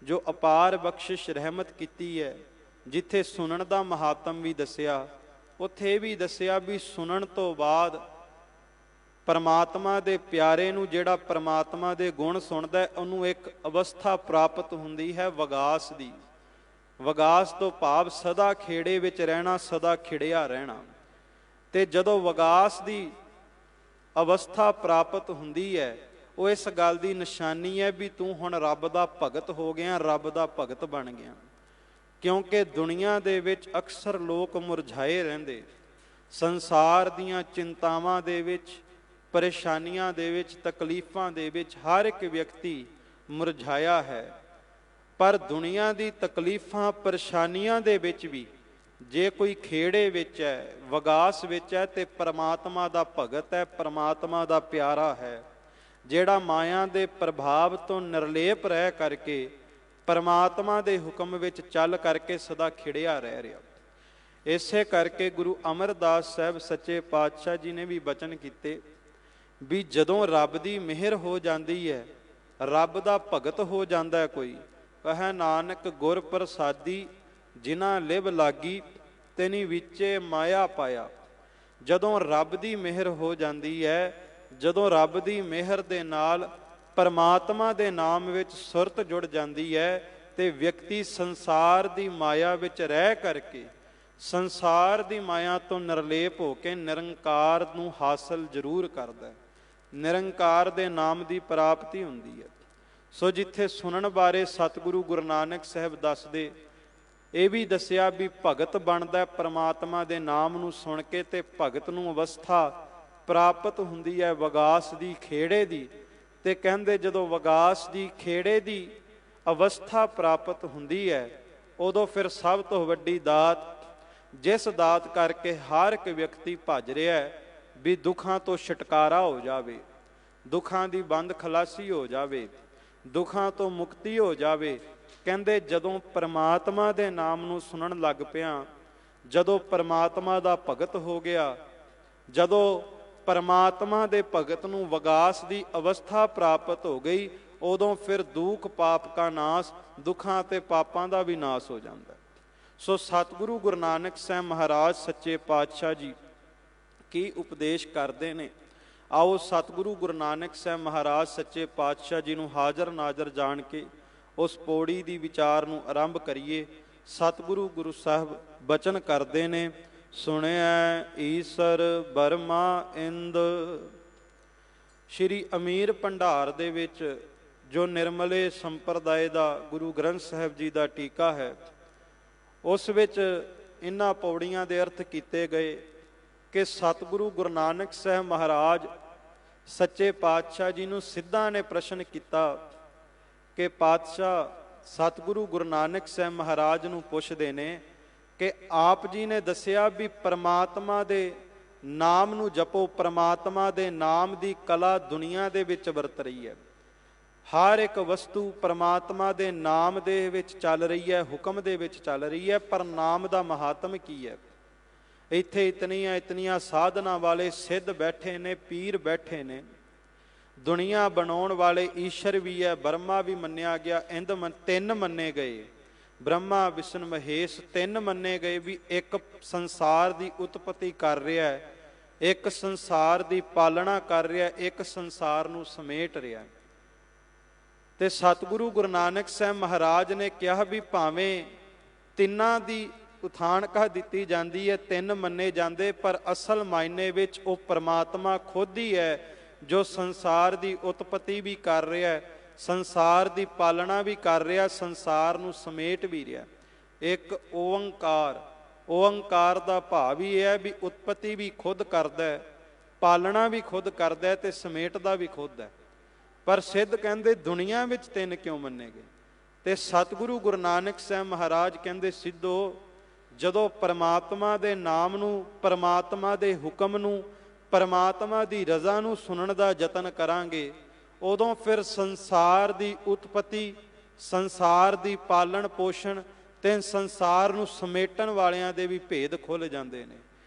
ਜੋ ਅਪਾਰ ਬਖਸ਼ਿਸ਼ ਰਹਿਮਤ ਕੀਤੀ ਹੈ, ਜਿੱਥੇ ਸੁਣਨ ਦਾ ਮਹਾਤਮ ਵੀ ਦੱਸਿਆ, ਉੱਥੇ ਵੀ ਦੱਸਿਆ ਵੀ ਸੁਣਨ ਤੋਂ ਬਾਅਦ ਪਰਮਾਤਮਾ ਦੇ ਪਿਆਰੇ ਨੂੰ, ਜਿਹੜਾ ਪਰਮਾਤਮਾ ਦੇ ਗੁਣ ਸੁਣਦਾ, ਉਹਨੂੰ ਇੱਕ ਅਵਸਥਾ ਪ੍ਰਾਪਤ ਹੁੰਦੀ ਹੈ ਵਿਗਾਸ ਦੀ। ਵਿਗਾਸ ਤੋਂ ਭਾਵ ਸਦਾ ਖੇੜੇ ਵਿੱਚ ਰਹਿਣਾ, ਸਦਾ ਖਿੜਿਆ ਰਹਿਣਾ। ਤੇ ਜਦੋਂ ਵਿਗਾਸ ਦੀ ਅਵਸਥਾ ਪ੍ਰਾਪਤ ਹੁੰਦੀ ਹੈ, ਉਹ ਇਸ ਗੱਲ ਦੀ ਨਿਸ਼ਾਨੀ ਹੈ ਵੀ ਤੂੰ ਹੁਣ ਰੱਬ ਦਾ ਭਗਤ ਹੋ ਗਿਆ, ਰੱਬ ਦਾ ਭਗਤ ਬਣ ਗਿਆ। ਕਿਉਂਕਿ ਦੁਨੀਆ ਦੇ ਵਿੱਚ ਅਕਸਰ ਲੋਕ ਮੁਰਝਾਏ ਰਹਿੰਦੇ, ਸੰਸਾਰ ਦੀਆਂ ਚਿੰਤਾਵਾਂ ਦੇ ਵਿੱਚ, ਪਰੇਸ਼ਾਨੀਆਂ ਦੇ ਵਿੱਚ, ਤਕਲੀਫਾਂ ਦੇ ਵਿੱਚ ਹਰ ਇੱਕ ਵਿਅਕਤੀ ਮੁਰਝਾਇਆ ਹੈ। ਪਰ ਦੁਨੀਆ ਦੀ ਤਕਲੀਫਾਂ ਪਰੇਸ਼ਾਨੀਆਂ ਦੇ ਵਿੱਚ ਵੀ ਜੇ ਕੋਈ ਖੇੜੇ ਵਿੱਚ ਹੈ, ਵਿਗਾਸ ਵਿੱਚ ਹੈ, ਤੇ ਪਰਮਾਤਮਾ ਦਾ ਭਗਤ ਹੈ, ਪਰਮਾਤਮਾ ਦਾ ਪਿਆਰਾ ਹੈ, ਜਿਹੜਾ ਮਾਇਆ ਦੇ ਪ੍ਰਭਾਵ ਤੋਂ ਨਿਰਲੇਪ ਰਹਿ ਕਰਕੇ ਪਰਮਾਤਮਾ ਦੇ ਹੁਕਮ ਵਿੱਚ ਚੱਲ ਕਰਕੇ ਸਦਾ ਖਿੜਿਆ ਰਹਿ ਰਿਹਾ। ਇਸੇ ਕਰਕੇ ਗੁਰੂ ਅਮਰਦਾਸ ਸਾਹਿਬ ਸੱਚੇ ਪਾਤਸ਼ਾਹ ਜੀ ਨੇ ਵੀ ਬਚਨ ਕੀਤੇ ਵੀ ਜਦੋਂ ਰੱਬ ਦੀ ਮਿਹਰ ਹੋ ਜਾਂਦੀ ਹੈ, ਰੱਬ ਦਾ ਭਗਤ ਹੋ ਜਾਂਦਾ ਹੈ ਕੋਈ, ਕਹੈ ਨਾਨਕ ਗੁਰ ਪ੍ਰਸਾਦੀ ਜਿਨ੍ਹਾਂ ਲਿਵ ਲਾਗੀ ਤੈਨੀ ਵਿੱਚੇ ਮਾਇਆ ਪਾਇਆ। ਜਦੋਂ ਰੱਬ ਦੀ ਮਿਹਰ ਹੋ ਜਾਂਦੀ ਹੈ, ਜਦੋਂ ਰੱਬ ਦੀ ਮਿਹਰ ਦੇ ਨਾਲ ਪਰਮਾਤਮਾ ਦੇ ਨਾਮ ਵਿੱਚ ਸੁਰਤ ਜੁੜ ਜਾਂਦੀ ਹੈ, ਤੇ ਵਿਅਕਤੀ ਸੰਸਾਰ ਦੀ ਮਾਇਆ ਵਿੱਚ ਰਹਿ ਕਰਕੇ, ਸੰਸਾਰ ਦੀ ਮਾਇਆ ਤੋਂ ਨਿਰਲੇਪ ਹੋ ਕੇ ਨਿਰੰਕਾਰ ਨੂੰ ਹਾਸਲ ਜ਼ਰੂਰ ਕਰਦਾ ਹੈ। ਨਿਰੰਕਾਰ ਦੇ ਨਾਮ ਦੀ ਪ੍ਰਾਪਤੀ ਹੁੰਦੀ ਹੈ। ਸੋ ਜਿੱਥੇ ਸੁਣਨ ਬਾਰੇ ਸਤਿਗੁਰੂ ਗੁਰੂ ਨਾਨਕ ਸਾਹਿਬ ਦੱਸਦੇ ਇਹ ਵੀ ਦੱਸਿਆ ਵੀ ਭਗਤ ਬਣਦਾ ਪ੍ਰਮਾਤਮਾ ਦੇ ਨਾਮ ਨੂੰ ਸੁਣ ਕੇ, ਤੇ ਭਗਤ ਨੂੰ ਅਵਸਥਾ ਪ੍ਰਾਪਤ ਹੁੰਦੀ ਹੈ ਵਿਗਾਸ ਦੀ, ਖੇੜੇ ਦੀ। ਤੇ ਕਹਿੰਦੇ ਜਦੋਂ ਵਿਗਾਸ ਦੀ, ਖੇੜੇ ਦੀ ਅਵਸਥਾ ਪ੍ਰਾਪਤ ਹੁੰਦੀ ਹੈ, ਉਦੋਂ ਫਿਰ ਸਭ ਤੋਂ ਵੱਡੀ ਦਾਤ, ਜਿਸ ਦਾਤ ਕਰਕੇ ਹਰ ਇੱਕ ਵਿਅਕਤੀ ਭੱਜ ਰਿਹਾ ਹੈ ਵੀ ਦੁੱਖਾਂ ਤੋਂ ਛੁਟਕਾਰਾ ਹੋ ਜਾਵੇ, ਦੁੱਖਾਂ ਦੀ ਬੰਦ ਖਲਾਸੀ ਹੋ ਜਾਵੇ, ਦੁੱਖਾਂ ਤੋਂ ਮੁਕਤੀ ਹੋ ਜਾਵੇ। ਕਹਿੰਦੇ ਜਦੋਂ ਪਰਮਾਤਮਾ ਦੇ ਨਾਮ ਨੂੰ ਸੁਣਨ ਲੱਗ ਪਿਆ, ਜਦੋਂ ਪਰਮਾਤਮਾ ਦਾ ਭਗਤ ਹੋ ਗਿਆ, ਜਦੋਂ ਪਰਮਾਤਮਾ ਦੇ ਭਗਤ ਨੂੰ ਵਿਗਾਸ ਦੀ ਅਵਸਥਾ ਪ੍ਰਾਪਤ ਹੋ ਗਈ, ਉਦੋਂ ਫਿਰ ਦੁੱਖ ਪਾਪ ਕਾ ਨਾਸ, ਦੁੱਖਾਂ ਤੇ ਪਾਪਾਂ ਦਾ ਵੀ ਨਾਸ ਹੋ ਜਾਂਦਾ। ਸੋ ਸਤਿਗੁਰੂ ਗੁਰੂ ਨਾਨਕ ਸਾਹਿਬ ਮਹਾਰਾਜ ਸੱਚੇ ਪਾਤਸ਼ਾਹ ਜੀ ਕੀ ਉਪਦੇਸ਼ ਕਰਦੇ ਨੇ। ਆਓ ਸਤਿਗੁਰੂ ਗੁਰੂ ਨਾਨਕ ਸਾਹਿਬ ਮਹਾਰਾਜ ਸੱਚੇ ਪਾਤਸ਼ਾਹ ਜੀ ਨੂੰ ਹਾਜ਼ਰ ਨਾਜ਼ਰ ਜਾਣ ਕੇ ਉਸ ਪੌੜੀ ਦੀ ਵਿਚਾਰ ਨੂੰ ਆਰੰਭ ਕਰੀਏ। ਸਤਿਗੁਰੂ ਗੁਰੂ ਸਾਹਿਬ ਬਚਨ ਕਰਦੇ ਨੇ, ਸੁਣਿਆ ਈਸਰ ਬਰਮਾ ਇੰਦ। ਸ਼੍ਰੀ ਅਮੀਰ ਭੰਡਾਰ ਦੇ ਵਿੱਚ ਜੋ ਨਿਰਮਲੇ ਸੰਪਰਦਾਇ ਦਾ ਗੁਰੂ ਗ੍ਰੰਥ ਸਾਹਿਬ ਜੀ ਦਾ ਟੀਕਾ ਹੈ, ਉਸ ਵਿੱਚ ਇਹਨਾਂ ਪੌੜੀਆਂ ਦੇ ਅਰਥ ਕੀਤੇ ਗਏ ਕਿ ਸਤਿਗੁਰੂ ਗੁਰੂ ਨਾਨਕ ਸਾਹਿਬ ਮਹਾਰਾਜ ਸੱਚੇ ਪਾਤਸ਼ਾਹ ਜੀ ਨੂੰ ਸਿੱਧਾ ਨੇ ਪ੍ਰਸ਼ਨ ਕੀਤਾ ਕਿ ਪਾਤਸ਼ਾਹ, ਸਤਿਗੁਰੂ ਗੁਰੂ ਨਾਨਕ ਸਾਹਿਬ ਮਹਾਰਾਜ ਨੂੰ ਪੁੱਛਦੇ ਨੇ ਕਿ ਆਪ ਜੀ ਨੇ ਦੱਸਿਆ ਵੀ ਪਰਮਾਤਮਾ ਦੇ ਨਾਮ ਨੂੰ ਜਪੋ, ਪਰਮਾਤਮਾ ਦੇ ਨਾਮ ਦੀ ਕਲਾ ਦੁਨੀਆ ਦੇ ਵਿੱਚ ਵਰਤ ਰਹੀ ਹੈ, ਹਰ ਇੱਕ ਵਸਤੂ ਪਰਮਾਤਮਾ ਦੇ ਨਾਮ ਦੇ ਵਿੱਚ ਚੱਲ ਰਹੀ ਹੈ, ਹੁਕਮ ਦੇ ਵਿੱਚ ਚੱਲ ਰਹੀ ਹੈ, ਪਰ ਨਾਮ ਦਾ ਮਹਾਤਮ ਕੀ ਹੈ? ਇੱਥੇ ਇਤਨੀਆਂ ਸਾਧਨਾ ਵਾਲੇ ਸਿੱਧ ਬੈਠੇ ਨੇ, ਪੀਰ ਬੈਠੇ ਨੇ, ਦੁਨੀਆ ਬਣਾਉਣ ਵਾਲੇ ਈਸ਼ਰ ਵੀ ਹੈ, ਬ੍ਰਹਮਾ ਵੀ ਮੰਨਿਆ ਗਿਆ, ਇੰਦ ਤਿੰਨ ਮੰਨੇ ਗਏ, ਬ੍ਰਹਮਾ ਵਿਸ਼ਨ ਮਹੇਸ਼ ਤਿੰਨ ਮੰਨੇ ਗਏ ਵੀ ਇੱਕ ਸੰਸਾਰ ਦੀ ਉਤਪਤੀ ਕਰ ਰਿਹਾ ਹੈ, ਇੱਕ ਸੰਸਾਰ ਦੀ ਪਾਲਣਾ ਕਰ ਰਿਹਾ, ਇੱਕ ਸੰਸਾਰ ਨੂੰ ਸਮੇਟ ਰਿਹਾ। ਤੇ ਸਤਿਗੁਰੂ ਗੁਰੂ ਨਾਨਕ ਸਾਹਿਬ ਮਹਾਰਾਜ ਨੇ ਕਿਹਾ ਵੀ ਭਾਵੇਂ ਤਿੰਨਾਂ ਦੀ ਉਥਾਨਕਾ ਦਿੱਤੀ ਜਾਂਦੀ ਹੈ, ਤਿੰਨ ਮੰਨੇ ਜਾਂਦੇ, ਪਰ ਅਸਲ ਮਾਇਨੇ ਵਿੱਚ ਉਹ ਪਰਮਾਤਮਾ ਖੁਦ ਹੀ ਹੈ ਜੋ ਸੰਸਾਰ ਦੀ ਉਤਪਤੀ ਵੀ ਕਰ ਰਿਹਾ, ਸੰਸਾਰ ਦੀ ਪਾਲਣਾ ਵੀ ਕਰ ਰਿਹਾ, ਸੰਸਾਰ ਨੂੰ ਸਮੇਟ ਵੀ ਰਿਹਾ। ਇੱਕ ਓੰਕਾਰ, ਓੰਕਾਰ ਦਾ ਭਾਵ ਹੀ ਇਹ ਹੈ ਵੀ ਉਤਪਤੀ ਵੀ ਖੁਦ ਕਰਦਾ ਹੈ, ਪਾਲਣਾ ਵੀ ਖੁਦ ਕਰਦਾ ਹੈ, ਤੇ ਸਮੇਟਦਾ ਵੀ ਖੁਦ ਹੈ। ਪਰ ਸਿੱਧ ਕਹਿੰਦੇ ਦੁਨੀਆ ਵਿੱਚ ਤਿੰਨ ਕਿਉਂ ਮੰਨੇ ਗਏ? ਤੇ ਸਤਿਗੁਰੂ ਗੁਰੂ ਨਾਨਕ ਸਾਹਿਬ ਮਹਾਰਾਜ ਕਹਿੰਦੇ, ਸਿੱਧੋ ਜਦੋਂ ਪਰਮਾਤਮਾ ਦੇ ਨਾਮ ਨੂੰ, ਪਰਮਾਤਮਾ ਦੇ ਹੁਕਮ ਨੂੰ, ਪਰਮਾਤਮਾ ਦੀ ਰਜ਼ਾ ਨੂੰ ਸੁਣਨ ਦਾ ਯਤਨ ਕਰਾਂਗੇ, ਉਦੋਂ ਫਿਰ ਸੰਸਾਰ ਦੀ ਉਤਪਤੀ, ਸੰਸਾਰ ਦੀ ਪਾਲਣ ਪੋਸ਼ਣ ਤੇ ਸੰਸਾਰ ਨੂੰ ਸਮੇਟਣ ਵਾਲਿਆਂ ਦੇ ਵੀ ਭੇਦ ਖੁੱਲ੍ਹ ਜਾਂਦੇ ਨੇ।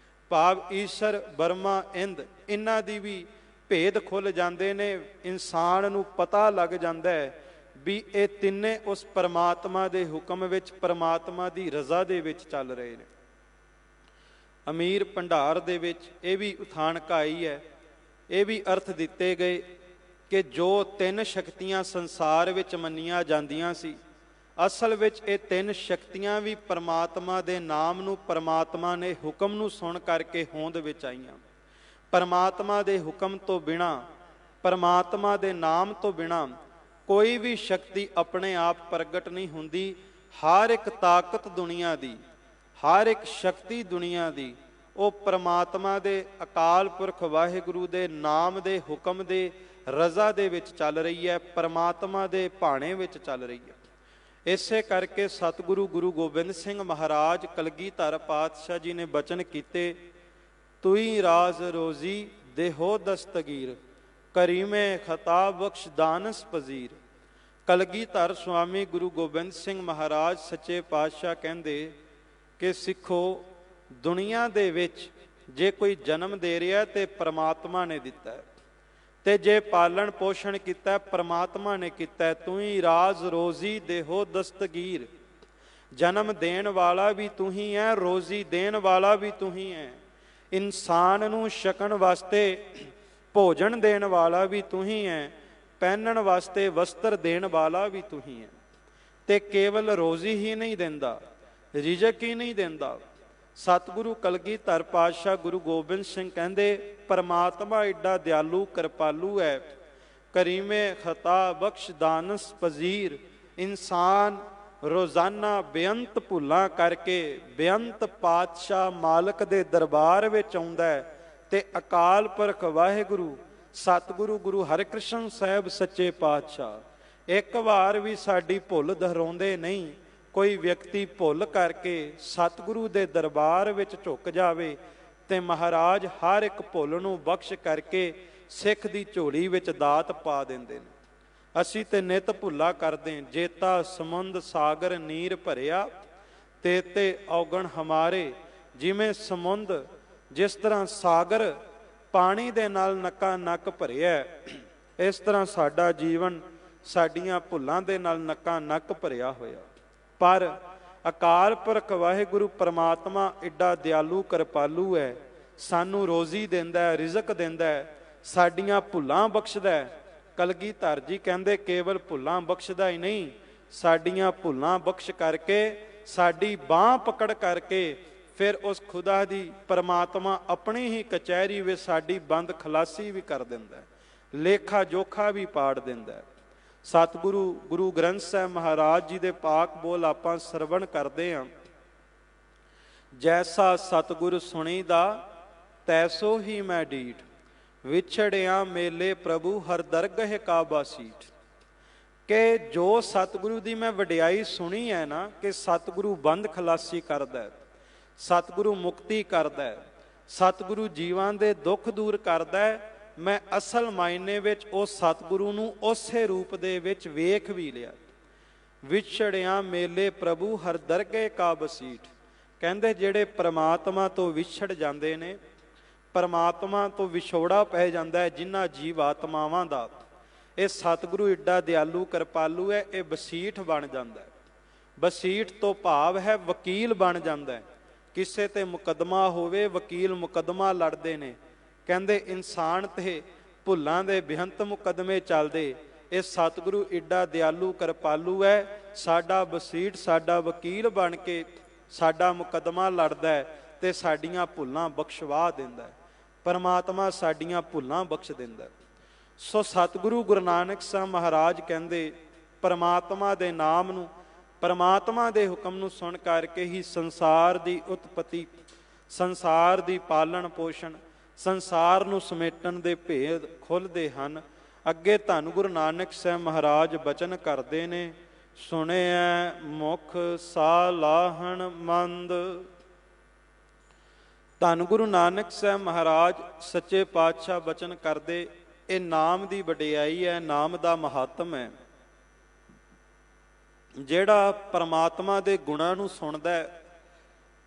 ਭਾਵ ਈਸ਼ਰ, ਬਰਮਾ, ਇੰਦ, ਇਹਨਾਂ ਦੀ ਵੀ ਭੇਦ ਖੁੱਲ੍ਹ ਜਾਂਦੇ ਨੇ। ਇਨਸਾਨ ਨੂੰ ਪਤਾ ਲੱਗ ਜਾਂਦਾ ਹੈ ਵੀ ਇਹ ਤਿੰਨੇ ਉਸ ਪਰਮਾਤਮਾ ਦੇ ਹੁਕਮ ਵਿੱਚ, ਪਰਮਾਤਮਾ ਦੀ ਰਜ਼ਾ ਦੇ ਵਿੱਚ ਚੱਲ ਰਹੇ ਨੇ। ਅਮੀਰ ਭੰਡਾਰ ਦੇ ਵਿੱਚ ਇਹ ਵੀ ਉਥਾਨਕਾ ਆਈ ਹੈ, ਇਹ ਵੀ ਅਰਥ ਦਿੱਤੇ ਗਏ ਕਿ ਜੋ ਤਿੰਨ ਸ਼ਕਤੀਆਂ ਸੰਸਾਰ ਵਿੱਚ ਮੰਨੀਆਂ ਜਾਂਦੀਆਂ ਸੀ, ਅਸਲ ਵਿੱਚ ਇਹ ਤਿੰਨ ਸ਼ਕਤੀਆਂ ਵੀ ਪਰਮਾਤਮਾ ਦੇ ਨਾਮ ਨੂੰ, ਪਰਮਾਤਮਾ ਨੇ ਹੁਕਮ ਨੂੰ ਸੁਣ ਕਰਕੇ ਹੋਂਦ ਵਿੱਚ ਆਈਆਂ। ਪਰਮਾਤਮਾ ਦੇ ਹੁਕਮ ਤੋਂ ਬਿਨਾਂ, ਪਰਮਾਤਮਾ ਦੇ ਨਾਮ ਤੋਂ ਬਿਨਾਂ ਕੋਈ ਵੀ ਸ਼ਕਤੀ ਆਪਣੇ ਆਪ ਪ੍ਰਗਟ ਨਹੀਂ ਹੁੰਦੀ। ਹਰ ਇੱਕ ਤਾਕਤ ਦੁਨੀਆ ਦੀ, ਹਰ ਇੱਕ ਸ਼ਕਤੀ ਦੁਨੀਆ ਦੀ, ਉਹ ਪਰਮਾਤਮਾ ਦੇ ਅਕਾਲ ਪੁਰਖ ਵਾਹਿਗੁਰੂ ਦੇ ਨਾਮ ਦੇ ਹੁਕਮ ਦੇ ਰਜ਼ਾ ਦੇ ਵਿੱਚ ਚੱਲ ਰਹੀ ਹੈ, ਪਰਮਾਤਮਾ ਦੇ ਭਾਣੇ ਵਿੱਚ ਚੱਲ ਰਹੀ ਹੈ। ਇਸੇ ਕਰਕੇ ਸਤਿਗੁਰੂ ਗੁਰੂ ਗੋਬਿੰਦ ਸਿੰਘ ਮਹਾਰਾਜ ਕਲਗੀਧਰ ਪਾਤਸ਼ਾਹ ਜੀ ਨੇ ਬਚਨ ਕੀਤੇ, ਤੁਈ ਰਾਜ਼ ਰੋਜ਼ੀ ਦੇਹੋ ਦਸਤਗੀਰ, ਕਰੀਮੇ ਖਤਾ ਬਖਸ਼ ਦਾਨਸ ਪਜ਼ੀਰ। ਕਲਗੀਧਰ ਸੁਆਮੀ ਗੁਰੂ ਗੋਬਿੰਦ ਸਿੰਘ ਮਹਾਰਾਜ ਸੱਚੇ ਪਾਤਸ਼ਾਹ ਕਹਿੰਦੇ ਕਿ ਸਿੱਖੋ, ਦੁਨੀਆ ਦੇ ਵਿੱਚ ਜੇ ਕੋਈ ਜਨਮ ਦੇ ਰਿਹਾ ਤੇ ਪਰਮਾਤਮਾ ਨੇ ਦਿੱਤਾ ਹੈ, ਤੇ ਜੇ ਪਾਲਣ ਪੋਸ਼ਣ ਕੀਤਾ ਪਰਮਾਤਮਾ ਨੇ ਕੀਤਾ। ਤੂੰ ਹੀ ਰਾਜ਼ ਰੋਜ਼ੀ ਦੇਹੋ ਦਸਤਗੀਰ, ਜਨਮ ਦੇਣ ਵਾਲਾ ਵੀ ਤੂੰ ਹੀ ਹੈ, ਰੋਜ਼ੀ ਦੇਣ ਵਾਲਾ ਵੀ ਤੂੰ ਹੀ ਹੈ, ਇਨਸਾਨ ਨੂੰ ਛਕਣ ਵਾਸਤੇ ਭੋਜਨ ਦੇਣ ਵਾਲਾ ਵੀ ਤੂੰ ਹੀ ਹੈ, ਪਹਿਨਣ ਵਾਸਤੇ ਵਸਤਰ ਦੇਣ ਵਾਲਾ ਵੀ ਤੂੰ ਹੀ ਹੈ। ਤੇ ਕੇਵਲ ਰੋਜ਼ੀ ਹੀ ਨਹੀਂ ਦਿੰਦਾ, ਰਿਜ਼ਕ ਹੀ ਨਹੀਂ ਦਿੰਦਾ। ਸਤਿਗੁਰੂ ਕਲਗੀਧਰ ਪਾਤਸ਼ਾਹ ਗੁਰੂ ਗੋਬਿੰਦ ਸਿੰਘ ਕਹਿੰਦੇ, ਪਰਮਾਤਮਾ ਏਡਾ ਦਿਆਲੂ ਕਿਰਪਾਲੂ ਹੈ, ਕਰੀਮੇ ਖਤਾ ਬਖਸ਼ ਦਾਨਸ ਪਜ਼ੀਰ। ਇਨਸਾਨ ਰੋਜ਼ਾਨਾ ਬੇਅੰਤ ਭੁੱਲਾਂ ਕਰਕੇ ਬੇਅੰਤ ਪਾਤਸ਼ਾਹ ਮਾਲਕ ਦੇ ਦਰਬਾਰ ਵਿੱਚ ਆਉਂਦਾ ਹੈ ਤੇ ਅਕਾਲ ਪੁਰਖ ਵਾਹਿਗੁਰੂ ਸਤਿਗੁਰੂ ਗੁਰੂ ਹਰਿਕ੍ਰਿਸ਼ਨ ਸਾਹਿਬ ਸੱਚੇ ਪਾਤਸ਼ਾਹ ਇੱਕ ਵਾਰ ਵੀ ਸਾਡੀ ਭੁੱਲ ਦੁਹਰਾਉਂਦੇ ਨਹੀਂ। ਕੋਈ ਵਿਅਕਤੀ ਭੁੱਲ ਕਰਕੇ ਸਤਿਗੁਰੂ ਦੇ ਦਰਬਾਰ ਵਿੱਚ ਝੁਕ ਜਾਵੇ ਤੇ ਮਹਾਰਾਜ ਹਰ ਇੱਕ ਭੁੱਲ ਨੂੰ ਬਖਸ਼ ਕਰਕੇ ਸਿੱਖ ਦੀ ਝੋਲੀ ਵਿੱਚ ਦਾਤ ਪਾ ਦਿੰਦੇ ਨੇ। ਅਸੀਂ ਤੇ ਨਿਤ ਭੁੱਲਾ ਕਰਦੇ, ਜੇਤਾ ਸਮੁੰਦ ਸਾਗਰ ਨੀਰ ਭਰਿਆ ਤੇ ਔਗਣ ਹਮਾਰੇ। ਜਿਵੇਂ ਸਮੁੰਦ ਜਿਸ ਤਰ੍ਹਾਂ ਸਾਗਰ ਪਾਣੀ ਦੇ ਨਾਲ ਨੱਕਾ ਨੱਕ ਭਰਿਆ, ਇਸ ਤਰ੍ਹਾਂ ਸਾਡਾ ਜੀਵਨ ਸਾਡੀਆਂ ਭੁੱਲਾਂ ਦੇ ਨਾਲ ਨੱਕਾ ਨੱਕ ਭਰਿਆ ਹੋਇਆ। ਪਰ ਅਕਾਲ ਪੁਰਖ ਵਾਹਿਗੁਰੂ ਪਰਮਾਤਮਾ ਏਡਾ ਦਿਆਲੂ ਕਿਰਪਾਲੂ ਹੈ, ਸਾਨੂੰ ਰੋਜ਼ੀ ਦਿੰਦਾ ਹੈ, ਰਿਜ਼ਕ ਦਿੰਦਾ ਹੈ, ਸਾਡੀਆਂ ਭੁੱਲਾਂ ਬਖਸ਼ਦਾ ਹੈ। ਕਲਗੀਧਰ ਜੀ ਕਹਿੰਦੇ ਕੇਵਲ ਭੁੱਲਾਂ ਬਖਸ਼ਦਾ ਹੀ ਨਹੀਂ, ਸਾਡੀਆਂ ਭੁੱਲਾਂ ਬਖਸ਼ ਕਰਕੇ ਸਾਡੀ ਬਾਂਹ ਪਕੜ ਕਰਕੇ ਫਿਰ ਉਸ ਖੁਦਾ ਦੀ ਪਰਮਾਤਮਾ ਆਪਣੀ ਹੀ ਕਚਹਿਰੀ ਵਿੱਚ ਸਾਡੀ ਬੰਦ ਖਲਾਸੀ ਵੀ ਕਰ ਦਿੰਦਾ, ਲੇਖਾ ਜੋਖਾ ਵੀ ਪਾੜ ਦਿੰਦਾ। ਸਤਿਗੁਰੂ ਗੁਰੂ ਗ੍ਰੰਥ ਸਾਹਿਬ ਮਹਾਰਾਜ ਜੀ ਦੇ ਪਾਕ ਬੋਲ ਆਪਾਂ ਸਰਵਣ ਕਰਦੇ ਹਾਂ। ਜੈਸਾ ਸਤਿਗੁਰ ਸੁਣੀਦਾ ਤੈਸੋ ਹੀ ਮੈਂ ਡੀਠ, ਵਿਛੜਿਆ ਮੇਲੇ ਪ੍ਰਭੂ ਹਰ ਦਰਗਹ ਕਾ ਬਾਸੀਠ। ਕਿ ਜੋ ਸਤਿਗੁਰੂ ਦੀ ਮੈਂ ਵਡਿਆਈ ਸੁਣੀ ਹੈ ਨਾ, ਕਿ ਸਤਿਗੁਰੂ ਬੰਦ ਖਲਾਸੀ ਕਰਦਾ ਹੈ, ਸਤਿਗੁਰੂ ਮੁਕਤੀ ਕਰਦਾ ਹੈ, ਸਤਿਗੁਰੂ ਜੀਵਾਂ ਦੇ ਦੁੱਖ ਦੂਰ ਕਰਦਾ ਹੈ, ਮੈਂ ਅਸਲ ਮਾਇਨੇ ਵਿੱਚ ਉਸ ਸਤਿਗੁਰੂ ਨੂੰ ਉਸੇ ਰੂਪ ਦੇ ਵਿੱਚ ਵੇਖ ਵੀ ਲਿਆ। ਵਿਛੜਿਆ ਮੇਲੇ ਪ੍ਰਭੂ ਹਰ ਦਰਗਹ ਕਾ ਬਸੀਠ। ਕਹਿੰਦੇ ਜਿਹੜੇ ਪਰਮਾਤਮਾ ਤੋਂ ਵਿਛੜ ਜਾਂਦੇ ਨੇ, ਪਰਮਾਤਮਾ ਤੋਂ ਵਿਛੋੜਾ ਪੈ ਜਾਂਦਾ ਹੈ ਜਿਨ੍ਹਾਂ ਜੀਵ ਆਤਮਾਵਾਂ ਦਾ, ਇਹ ਸਤਿਗੁਰੂ ਏਡਾ ਦਿਆਲੂ ਕਿਰਪਾਲੂ ਹੈ, ਇਹ ਬਸੀਠ ਬਣ ਜਾਂਦਾ ਹੈ। ਬਸੀਠ ਤੋਂ ਭਾਵ ਹੈ ਵਕੀਲ ਬਣ ਜਾਂਦਾ ਹੈ। ਕਿਸੇ ਤੇ ਮੁਕੱਦਮਾ ਹੋਵੇ, ਵਕੀਲ ਮੁਕੱਦਮਾ ਲੜਦੇ ਨੇ, ਕਹਿੰਦੇ ਇਨਸਾਨ ਤੇ ਭੁੱਲਾਂ ਦੇ ਬੇਅੰਤ ਮੁਕੱਦਮੇ ਚੱਲਦੇ, ਇਹ ਸਤਿਗੁਰੂ ਏਡਾ ਦਿਆਲੂ ਕਿਰਪਾਲੂ ਹੈ, ਸਾਡਾ ਬਸੀਠ ਸਾਡਾ ਵਕੀਲ ਬਣ ਕੇ ਸਾਡਾ ਮੁਕੱਦਮਾ ਲੜਦਾ ਹੈ ਤੇ ਸਾਡੀਆਂ ਭੁੱਲਾਂ ਬਖਸ਼ਵਾ ਦਿੰਦਾ। ਪਰਮਾਤਮਾ ਸਾਡੀਆਂ ਭੁੱਲਾਂ ਬਖਸ਼ ਦਿੰਦਾ। ਸੋ ਸਤਿਗੁਰੂ ਗੁਰੂ ਨਾਨਕ ਸਾਹਿਬ ਮਹਾਰਾਜ ਕਹਿੰਦੇ ਪਰਮਾਤਮਾ ਦੇ ਨਾਮ ਨੂੰ, ਪਰਮਾਤਮਾ ਦੇ ਹੁਕਮ ਨੂੰ ਸੁਣ ਕਰਕੇ ਹੀ ਸੰਸਾਰ ਦੀ ਉਤਪਤੀ, ਸੰਸਾਰ ਦੀ ਪਾਲਣ ਪੋਸ਼ਣ, ਸੰਸਾਰ ਨੂੰ ਸਮੇਟਣ ਦੇ ਭੇਦ ਖੁੱਲ੍ਹਦੇ ਹਨ। ਅੱਗੇ ਧੰਨ ਗੁਰੂ ਨਾਨਕ ਸਾਹਿਬ ਮਹਾਰਾਜ ਬਚਨ ਕਰਦੇ ਨੇ, ਸੁਣਿਐ ਮੁਖ ਸਾਲਾਹਣ ਮੰਦ। ਧੰਨ ਗੁਰੂ ਨਾਨਕ ਸਾਹਿਬ ਮਹਾਰਾਜ ਸੱਚੇ ਪਾਤਸ਼ਾਹ ਬਚਨ ਕਰਦੇ, ਇਹ ਨਾਮ ਦੀ ਵਡਿਆਈ ਹੈ, ਨਾਮ ਦਾ ਮਹਾਤਮ ਹੈ। ਜਿਹੜਾ ਪਰਮਾਤਮਾ ਦੇ ਗੁਣਾਂ ਨੂੰ ਸੁਣਦਾ ਹੈ,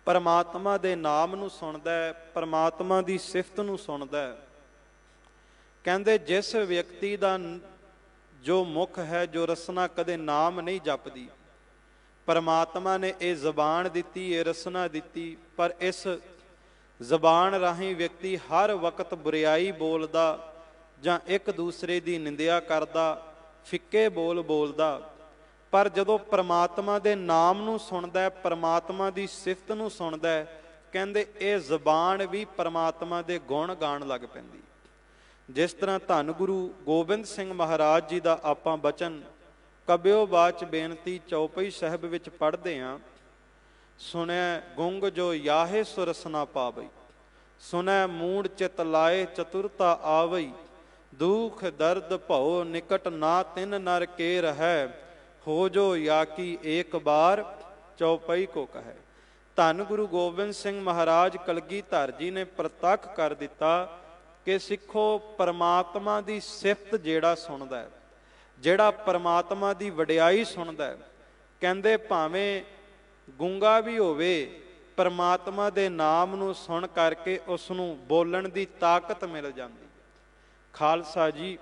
ਪਰਮਾਤਮਾ ਦੇ ਨਾਮ ਨੂੰ ਸੁਣਦਾ ਹੈ, ਪਰਮਾਤਮਾ ਦੀ ਸਿਫਤ ਨੂੰ ਸੁਣਦਾ ਹੈ, ਕਹਿੰਦੇ ਜਿਸ ਵਿਅਕਤੀ ਦਾ ਜੋ ਮੁਖ ਹੈ, ਜੋ ਰਸਨਾ ਕਦੇ ਨਾਮ ਨਹੀਂ ਜਪਦੀ, ਪਰਮਾਤਮਾ ਨੇ ਇਹ ਜ਼ਬਾਨ ਦਿੱਤੀ, ਇਹ ਰਸਨਾ ਦਿੱਤੀ, ਪਰ ਇਸ ਜ਼ਬਾਨ ਰਾਹੀਂ ਵਿਅਕਤੀ ਹਰ ਵਕਤ ਬੁਰਿਆਈ ਬੋਲਦਾ ਜਾਂ ਇੱਕ ਦੂਸਰੇ ਦੀ ਨਿੰਦਿਆ ਕਰਦਾ, ਫਿੱਕੇ ਬੋਲ ਬੋਲਦਾ। ਪਰ ਜਦੋਂ ਪਰਮਾਤਮਾ ਦੇ ਨਾਮ ਨੂੰ ਸੁਣਦਾ ਹੈ, ਪਰਮਾਤਮਾ ਦੀ ਸਿਫਤ ਨੂੰ ਸੁਣਦਾ ਹੈ, ਕਹਿੰਦੇ ਇਹ ਜ਼ਬਾਨ ਵੀ ਪਰਮਾਤਮਾ ਦੇ ਗੁਣ ਗਾਣ ਲੱਗ ਪੈਂਦੀ। ਜਿਸ ਤਰ੍ਹਾਂ ਧੰਨ ਗੁਰੂ ਗੋਬਿੰਦ ਸਿੰਘ ਮਹਾਰਾਜ ਜੀ ਦਾ ਆਪਾਂ ਬਚਨ ਕਬਿਓ ਬਾਚ ਬੇਨਤੀ ਚੌਪਈ ਸਾਹਿਬ ਵਿੱਚ ਪੜ੍ਹਦੇ ਹਾਂ, ਸੁਣੈ ਗੁੰਗ ਜੋ ਯਾਹੇ ਸੁਰਸਨਾ ਪਾਵਈ, ਸੁਣੈ ਮੂੜ ਚਿਤ ਲਾਏ ਚਤੁਰਤਾ ਆਵਈ, ਦੁਖ ਦਰਦ ਭਉ ਨਿਕਟ ਨਾ ਤਿਨ ਨਰ ਕੇ ਰਹੈ, ਹੋ ਜੋ ਯਾ ਕੀ ਏਕ ਬਾਰ ਚੌਪਈ ਕੋ ਕਹੈ। ਧੰਨ ਗੁਰੂ ਗੋਬਿੰਦ ਸਿੰਘ ਮਹਾਰਾਜ ਕਲਗੀਧਰ ਜੀ ਨੇ ਪ੍ਰਤੱਖ ਕਰ ਦਿੱਤਾ ਕਿ ਸਿੱਖੋ ਪਰਮਾਤਮਾ ਦੀ ਸਿਫਤ ਜਿਹੜਾ ਸੁਣਦਾ ਹੈ, ਜਿਹੜਾ ਪਰਮਾਤਮਾ ਦੀ ਵਡਿਆਈ ਸੁਣਦਾ ਹੈ, ਕਹਿੰਦੇ ਭਾਵੇਂ ਗੂੰਗਾ ਵੀ ਹੋਵੇ, ਪਰਮਾਤਮਾ ਦੇ ਨਾਮ ਨੂੰ ਸੁਣ ਕਰਕੇ ਉਸ ਨੂੰ ਬੋਲਣ ਦੀ ਤਾਕਤ ਮਿਲ ਜਾਂਦੀ। ਖਾਲਸਾ ਜੀ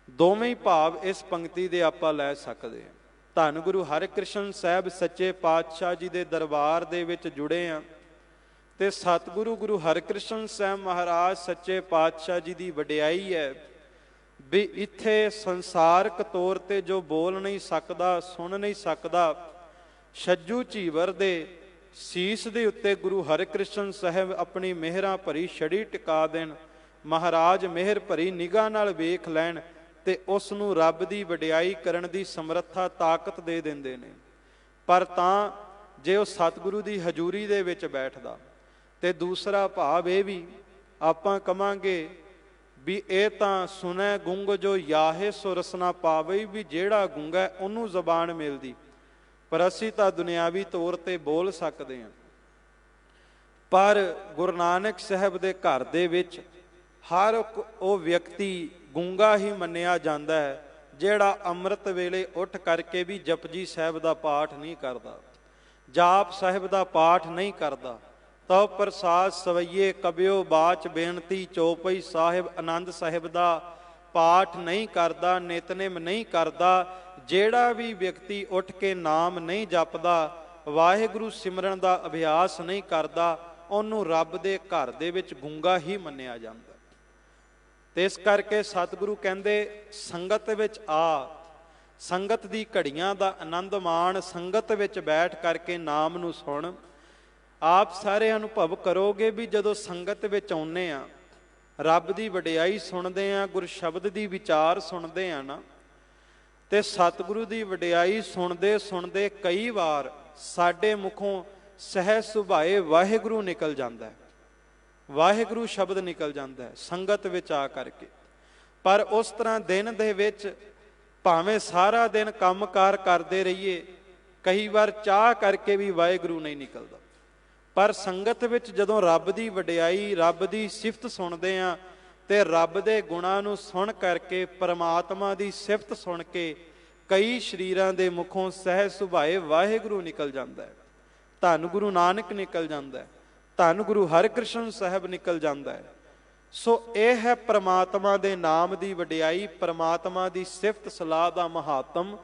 ਦੋਵੇਂ ਹੀ ਭਾਵ ਇਸ ਪੰਕਤੀ ਦੇ ਆਪਾਂ ਲੈ ਸਕਦੇ ਹਾਂ। ਧੰਨ ਗੁਰੂ ਹਰਿਕ੍ਰਿਸ਼ਨ ਸਾਹਿਬ ਸੱਚੇ ਪਾਤਸ਼ਾਹ ਜੀ ਦੇ ਦਰਬਾਰ ਦੇ ਵਿੱਚ ਜੁੜੇ ਹਾਂ ਤੇ ਸਤਿਗੁਰੂ ਗੁਰੂ ਹਰਿਕ੍ਰਿਸ਼ਨ ਸਾਹਿਬ ਮਹਾਰਾਜ ਸੱਚੇ ਪਾਤਸ਼ਾਹ ਜੀ ਦੀ ਵਡਿਆਈ ਹੈ ਵੀ ਇੱਥੇ ਸੰਸਾਰਕ ਤੌਰ ਤੇ ਜੋ ਬੋਲ ਨਹੀਂ ਸਕਦਾ, ਸੁਣ ਨਹੀਂ ਸਕਦਾ, ਛੱਜੂ ਝੀਵਰ ਦੇ ਸੀਸ ਦੇ ਉੱਤੇ ਗੁਰੂ ਹਰਿਕ੍ਰਿਸ਼ਨ ਸਾਹਿਬ ਆਪਣੀ ਮਿਹਰਾਂ ਭਰੀ ਛੜੀ ਟਿਕਾ ਦੇਣ, ਮਹਾਰਾਜ ਮਿਹਰ ਭਰੀ ਨਿਗਾਹ ਨਾਲ ਵੇਖ ਲੈਣ ਤੇ ਉਸ ਨੂੰ ਰੱਬ ਦੀ ਵਡਿਆਈ ਕਰਨ ਦੀ ਸਮਰੱਥਾ ਤਾਕਤ ਦੇ ਦਿੰਦੇ ਨੇ। ਪਰ ਤਾਂ ਜੇ ਉਹ ਸਤਿਗੁਰੂ ਦੀ ਹਜ਼ੂਰੀ ਦੇ ਵਿੱਚ ਬੈਠਦਾ। ਤੇ ਦੂਸਰਾ ਭਾਵ ਇਹ ਵੀ ਆਪਾਂ ਕਵਾਂਗੇ ਵੀ ਇਹ ਤਾਂ ਸੁਣੈ ਗੁੰਗ ਜੋ ਯਾਹੇ ਸੋ ਰਸਨਾ ਪਾਵੇ, ਵੀ ਜਿਹੜਾ ਗੁੰਗਾ ਉਹਨੂੰ ਜ਼ਬਾਨ ਮਿਲਦੀ, ਪਰ ਅਸੀਂ ਤਾਂ ਦੁਨਿਆਵੀ ਤੌਰ ਤੇ ਬੋਲ ਸਕਦੇ ਹਾਂ। ਪਰ ਗੁਰੂ ਨਾਨਕ ਸਾਹਿਬ ਦੇ ਘਰ ਦੇ ਵਿੱਚ ਹਰ ਉਹ ਵਿਅਕਤੀ ਗੂੰਗਾ ਹੀ ਮੰਨਿਆ ਜਾਂਦਾ ਹੈ ਜਿਹੜਾ ਅੰਮ੍ਰਿਤ ਵੇਲੇ ਉੱਠ ਕਰਕੇ ਵੀ ਜਪਜੀ ਸਾਹਿਬ ਦਾ ਪਾਠ ਨਹੀਂ ਕਰਦਾ, ਜਾਪ ਸਾਹਿਬ ਦਾ ਪਾਠ ਨਹੀਂ ਕਰਦਾ। ਤਉ ਪ੍ਰਸਾਦ ਸਵਈਏ ਕਬਿਓ ਬਾਚ ਬੇਨਤੀ ਚੌਪਈ ਸਾਹਿਬ ਆਨੰਦ ਸਾਹਿਬ ਦਾ ਪਾਠ ਨਹੀਂ ਕਰਦਾ, ਨਿਤਨੇਮ ਨਹੀਂ ਕਰਦਾ। ਜਿਹੜਾ ਵੀ ਵਿਅਕਤੀ ਉੱਠ ਕੇ ਨਾਮ ਨਹੀਂ ਜਪਦਾ, ਵਾਹਿਗੁਰੂ ਸਿਮਰਨ ਦਾ ਅਭਿਆਸ ਨਹੀਂ ਕਰਦਾ, ਉਹਨੂੰ ਰੱਬ ਦੇ ਘਰ ਦੇ ਵਿੱਚ ਗੂੰਗਾ ਹੀ ਮੰਨਿਆ ਜਾਂਦਾ। ਤੇ ਇਸ ਕਰਕੇ ਸਤਿਗੁਰੂ ਕਹਿੰਦੇ ਸੰਗਤ ਵਿੱਚ ਆ, ਸੰਗਤ ਦੀ ਘੜੀਆਂ ਦਾ ਆਨੰਦ ਮਾਣ, ਸੰਗਤ ਵਿੱਚ ਬੈਠ ਕਰਕੇ ਨਾਮ ਨੂੰ ਸੁਣ। ਆਪ ਸਾਰੇ ਅਨੁਭਵ ਕਰੋਗੇ ਵੀ ਜਦੋਂ ਸੰਗਤ ਵਿੱਚ ਆਉਂਦੇ ਆ, ਰੱਬ ਦੀ ਵਡਿਆਈ ਸੁਣਦੇ ਆ, ਗੁਰ ਸ਼ਬਦ ਦੀ ਵਿਚਾਰ ਸੁਣਦੇ ਆ ਨਾ, ਤੇ ਸਤਿਗੁਰੂ ਦੀ ਵਡਿਆਈ ਸੁਣਦੇ ਸੁਣਦੇ ਕਈ ਵਾਰ ਸਾਡੇ ਮੁਖੋਂ ਸਹਿਜ ਸੁਭਾਏ ਵਾਹਿਗੁਰੂ ਨਿਕਲ ਜਾਂਦਾ ਹੈ, ਵਾਹਿਗੁਰੂ ਸ਼ਬਦ ਨਿਕਲ ਜਾਂਦਾ ਹੈ ਸੰਗਤ ਵਿੱਚ ਆ ਕਰਕੇ। ਪਰ ਉਸ ਤਰ੍ਹਾਂ ਦਿਨ ਦੇ ਵਿੱਚ ਭਾਵੇਂ ਸਾਰਾ ਦਿਨ ਕੰਮਕਾਰ ਕਰਦੇ ਰਹੀਏ, ਕਈ ਵਾਰ ਚਾਹ ਕਰਕੇ ਵੀ ਵਾਹਿਗੁਰੂ ਨਹੀਂ ਨਿਕਲਦਾ। ਪਰ ਸੰਗਤ ਵਿੱਚ ਜਦੋਂ ਰੱਬ ਦੀ ਵਡਿਆਈ, ਰੱਬ ਦੀ ਸਿਫਤ ਸੁਣਦੇ ਆ, ਤੇ ਰੱਬ ਦੇ ਗੁਣਾਂ ਨੂੰ ਸੁਣ ਕਰਕੇ, ਪਰਮਾਤਮਾ ਦੀ ਸਿਫਤ ਸੁਣ ਕੇ ਕਈ ਸਰੀਰਾਂ ਦੇ ਮੁਖੋਂ ਸਹਿਜ ਸੁਭਾਏ ਵਾਹਿਗੁਰੂ ਨਿਕਲ ਜਾਂਦਾ ਹੈ, ਧੰਨ ਗੁਰੂ ਨਾਨਕ ਨਿਕਲ ਜਾਂਦਾ ਹੈ, ਧੰਨ ਗੁਰੂ ਹਰਿਕ੍ਰਿਸ਼ਨ ਸਾਹਿਬ ਨਿਕਲ ਜਾਂਦਾ ਹੈ। ਸੋ ਇਹ ਹੈ ਪਰਮਾਤਮਾ ਦੇ ਨਾਮ ਦੀ ਵਡਿਆਈ, ਪਰਮਾਤਮਾ ਦੀ ਸਿਫਤ ਸਲਾਹ ਦਾ ਮਹਾਤਮ,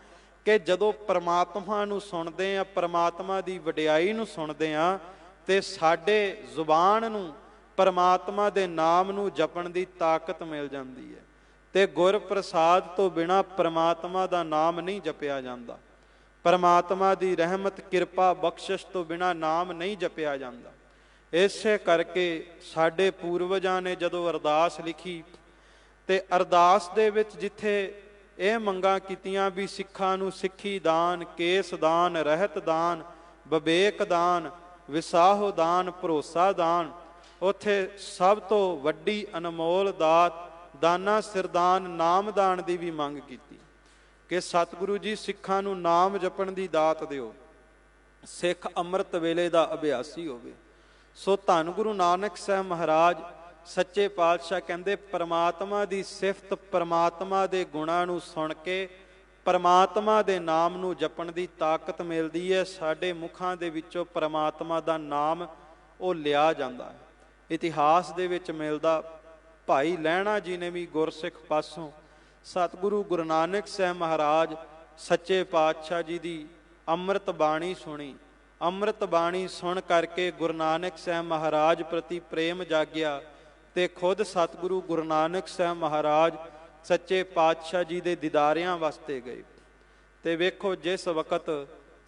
ਕਿ ਜਦੋਂ ਪਰਮਾਤਮਾ ਨੂੰ ਸੁਣਦੇ ਆ, ਪਰਮਾਤਮਾ ਦੀ ਵਡਿਆਈ ਨੂੰ ਸੁਣਦੇ ਆ, ਤੇ ਸਾਡੇ ਜ਼ੁਬਾਨ ਨੂੰ ਪਰਮਾਤਮਾ ਦੇ ਨਾਮ ਨੂੰ ਜਪਣ ਦੀ ਤਾਕਤ ਮਿਲ ਜਾਂਦੀ ਹੈ। ਤੇ ਗੁਰ ਪ੍ਰਸਾਦ ਤੋਂ ਬਿਨਾਂ ਪਰਮਾਤਮਾ ਦਾ ਨਾਮ ਨਹੀਂ ਜਪਿਆ ਜਾਂਦਾ, ਪਰਮਾਤਮਾ ਦੀ ਰਹਿਮਤ ਕਿਰਪਾ ਬਖਸ਼ਿਸ਼ ਤੋਂ ਬਿਨਾਂ ਨਾਮ ਨਹੀਂ ਜਪਿਆ ਜਾਂਦਾ। ਇਸੇ ਕਰਕੇ ਸਾਡੇ ਪੂਰਵਜਾਂ ਨੇ ਜਦੋਂ ਅਰਦਾਸ ਲਿਖੀ, ਤੇ ਅਰਦਾਸ ਦੇ ਵਿੱਚ ਜਿੱਥੇ ਇਹ ਮੰਗਾਂ ਕੀਤੀਆਂ ਵੀ ਸਿੱਖਾਂ ਨੂੰ ਸਿੱਖੀ ਦਾਨ, ਕੇਸ ਦਾਨ, ਰਹਿਤ ਦਾਨ, ਵਿਵੇਕ ਦਾਨ, ਵਿਸਾਹੋ ਦਾਨ, ਭਰੋਸਾ ਦਾਨ, ਉੱਥੇ ਸਭ ਤੋਂ ਵੱਡੀ ਅਨਮੋਲ ਦਾਤ ਦਾਨਾ ਸਿਰਦਾਨ ਨਾਮ ਦਾਨ ਦੀ ਵੀ ਮੰਗ ਕੀਤੀ ਕਿ ਸਤਿਗੁਰੂ ਜੀ ਸਿੱਖਾਂ ਨੂੰ ਨਾਮ ਜਪਣ ਦੀ ਦਾਤ ਦਿਓ, ਸਿੱਖ ਅੰਮ੍ਰਿਤ ਵੇਲੇ ਦਾ ਅਭਿਆਸੀ ਹੋਵੇ। ਸੋ ਧੰਨ ਗੁਰੂ ਨਾਨਕ ਸਾਹਿਬ ਮਹਾਰਾਜ ਸੱਚੇ ਪਾਤਸ਼ਾਹ ਕਹਿੰਦੇ ਪਰਮਾਤਮਾ ਦੀ ਸਿਫਤ, ਪਰਮਾਤਮਾ ਦੇ ਗੁਣਾਂ ਨੂੰ ਸੁਣ ਕੇ ਪਰਮਾਤਮਾ ਦੇ ਨਾਮ ਨੂੰ ਜਪਣ ਦੀ ਤਾਕਤ ਮਿਲਦੀ ਹੈ। ਸਾਡੇ ਮੁਖਾਂ ਦੇ ਵਿੱਚੋਂ ਪਰਮਾਤਮਾ ਦਾ ਨਾਮ ਉਹ ਲਿਆ ਜਾਂਦਾ ਹੈ। ਇਤਿਹਾਸ ਦੇ ਵਿੱਚ ਮਿਲਦਾ, ਭਾਈ ਲਹਿਣਾ ਜੀ ਨੇ ਵੀ ਗੁਰਸਿੱਖ ਪਾਸੋਂ ਸਤਿਗੁਰੂ ਗੁਰੂ ਨਾਨਕ ਸਾਹਿਬ ਮਹਾਰਾਜ ਸੱਚੇ ਪਾਤਸ਼ਾਹ ਜੀ ਦੀ ਅੰਮ੍ਰਿਤ ਬਾਣੀ ਸੁਣੀ। ਅੰਮ੍ਰਿਤ ਬਾਣੀ ਸੁਣ ਕਰਕੇ ਗੁਰੂ ਨਾਨਕ ਸਾਹਿਬ ਮਹਾਰਾਜ ਪ੍ਰਤੀ ਪ੍ਰੇਮ ਜਾਗਿਆ, ਤੇ ਖੁਦ ਸਤਿਗੁਰੂ ਗੁਰੂ ਨਾਨਕ ਸਾਹਿਬ ਮਹਾਰਾਜ ਸੱਚੇ ਪਾਤਸ਼ਾਹ ਜੀ ਦੇ ਦੀਦਾਰਿਆਂ ਵਾਸਤੇ ਗਏ। ਤੇ ਵੇਖੋ ਜਿਸ ਵਕਤ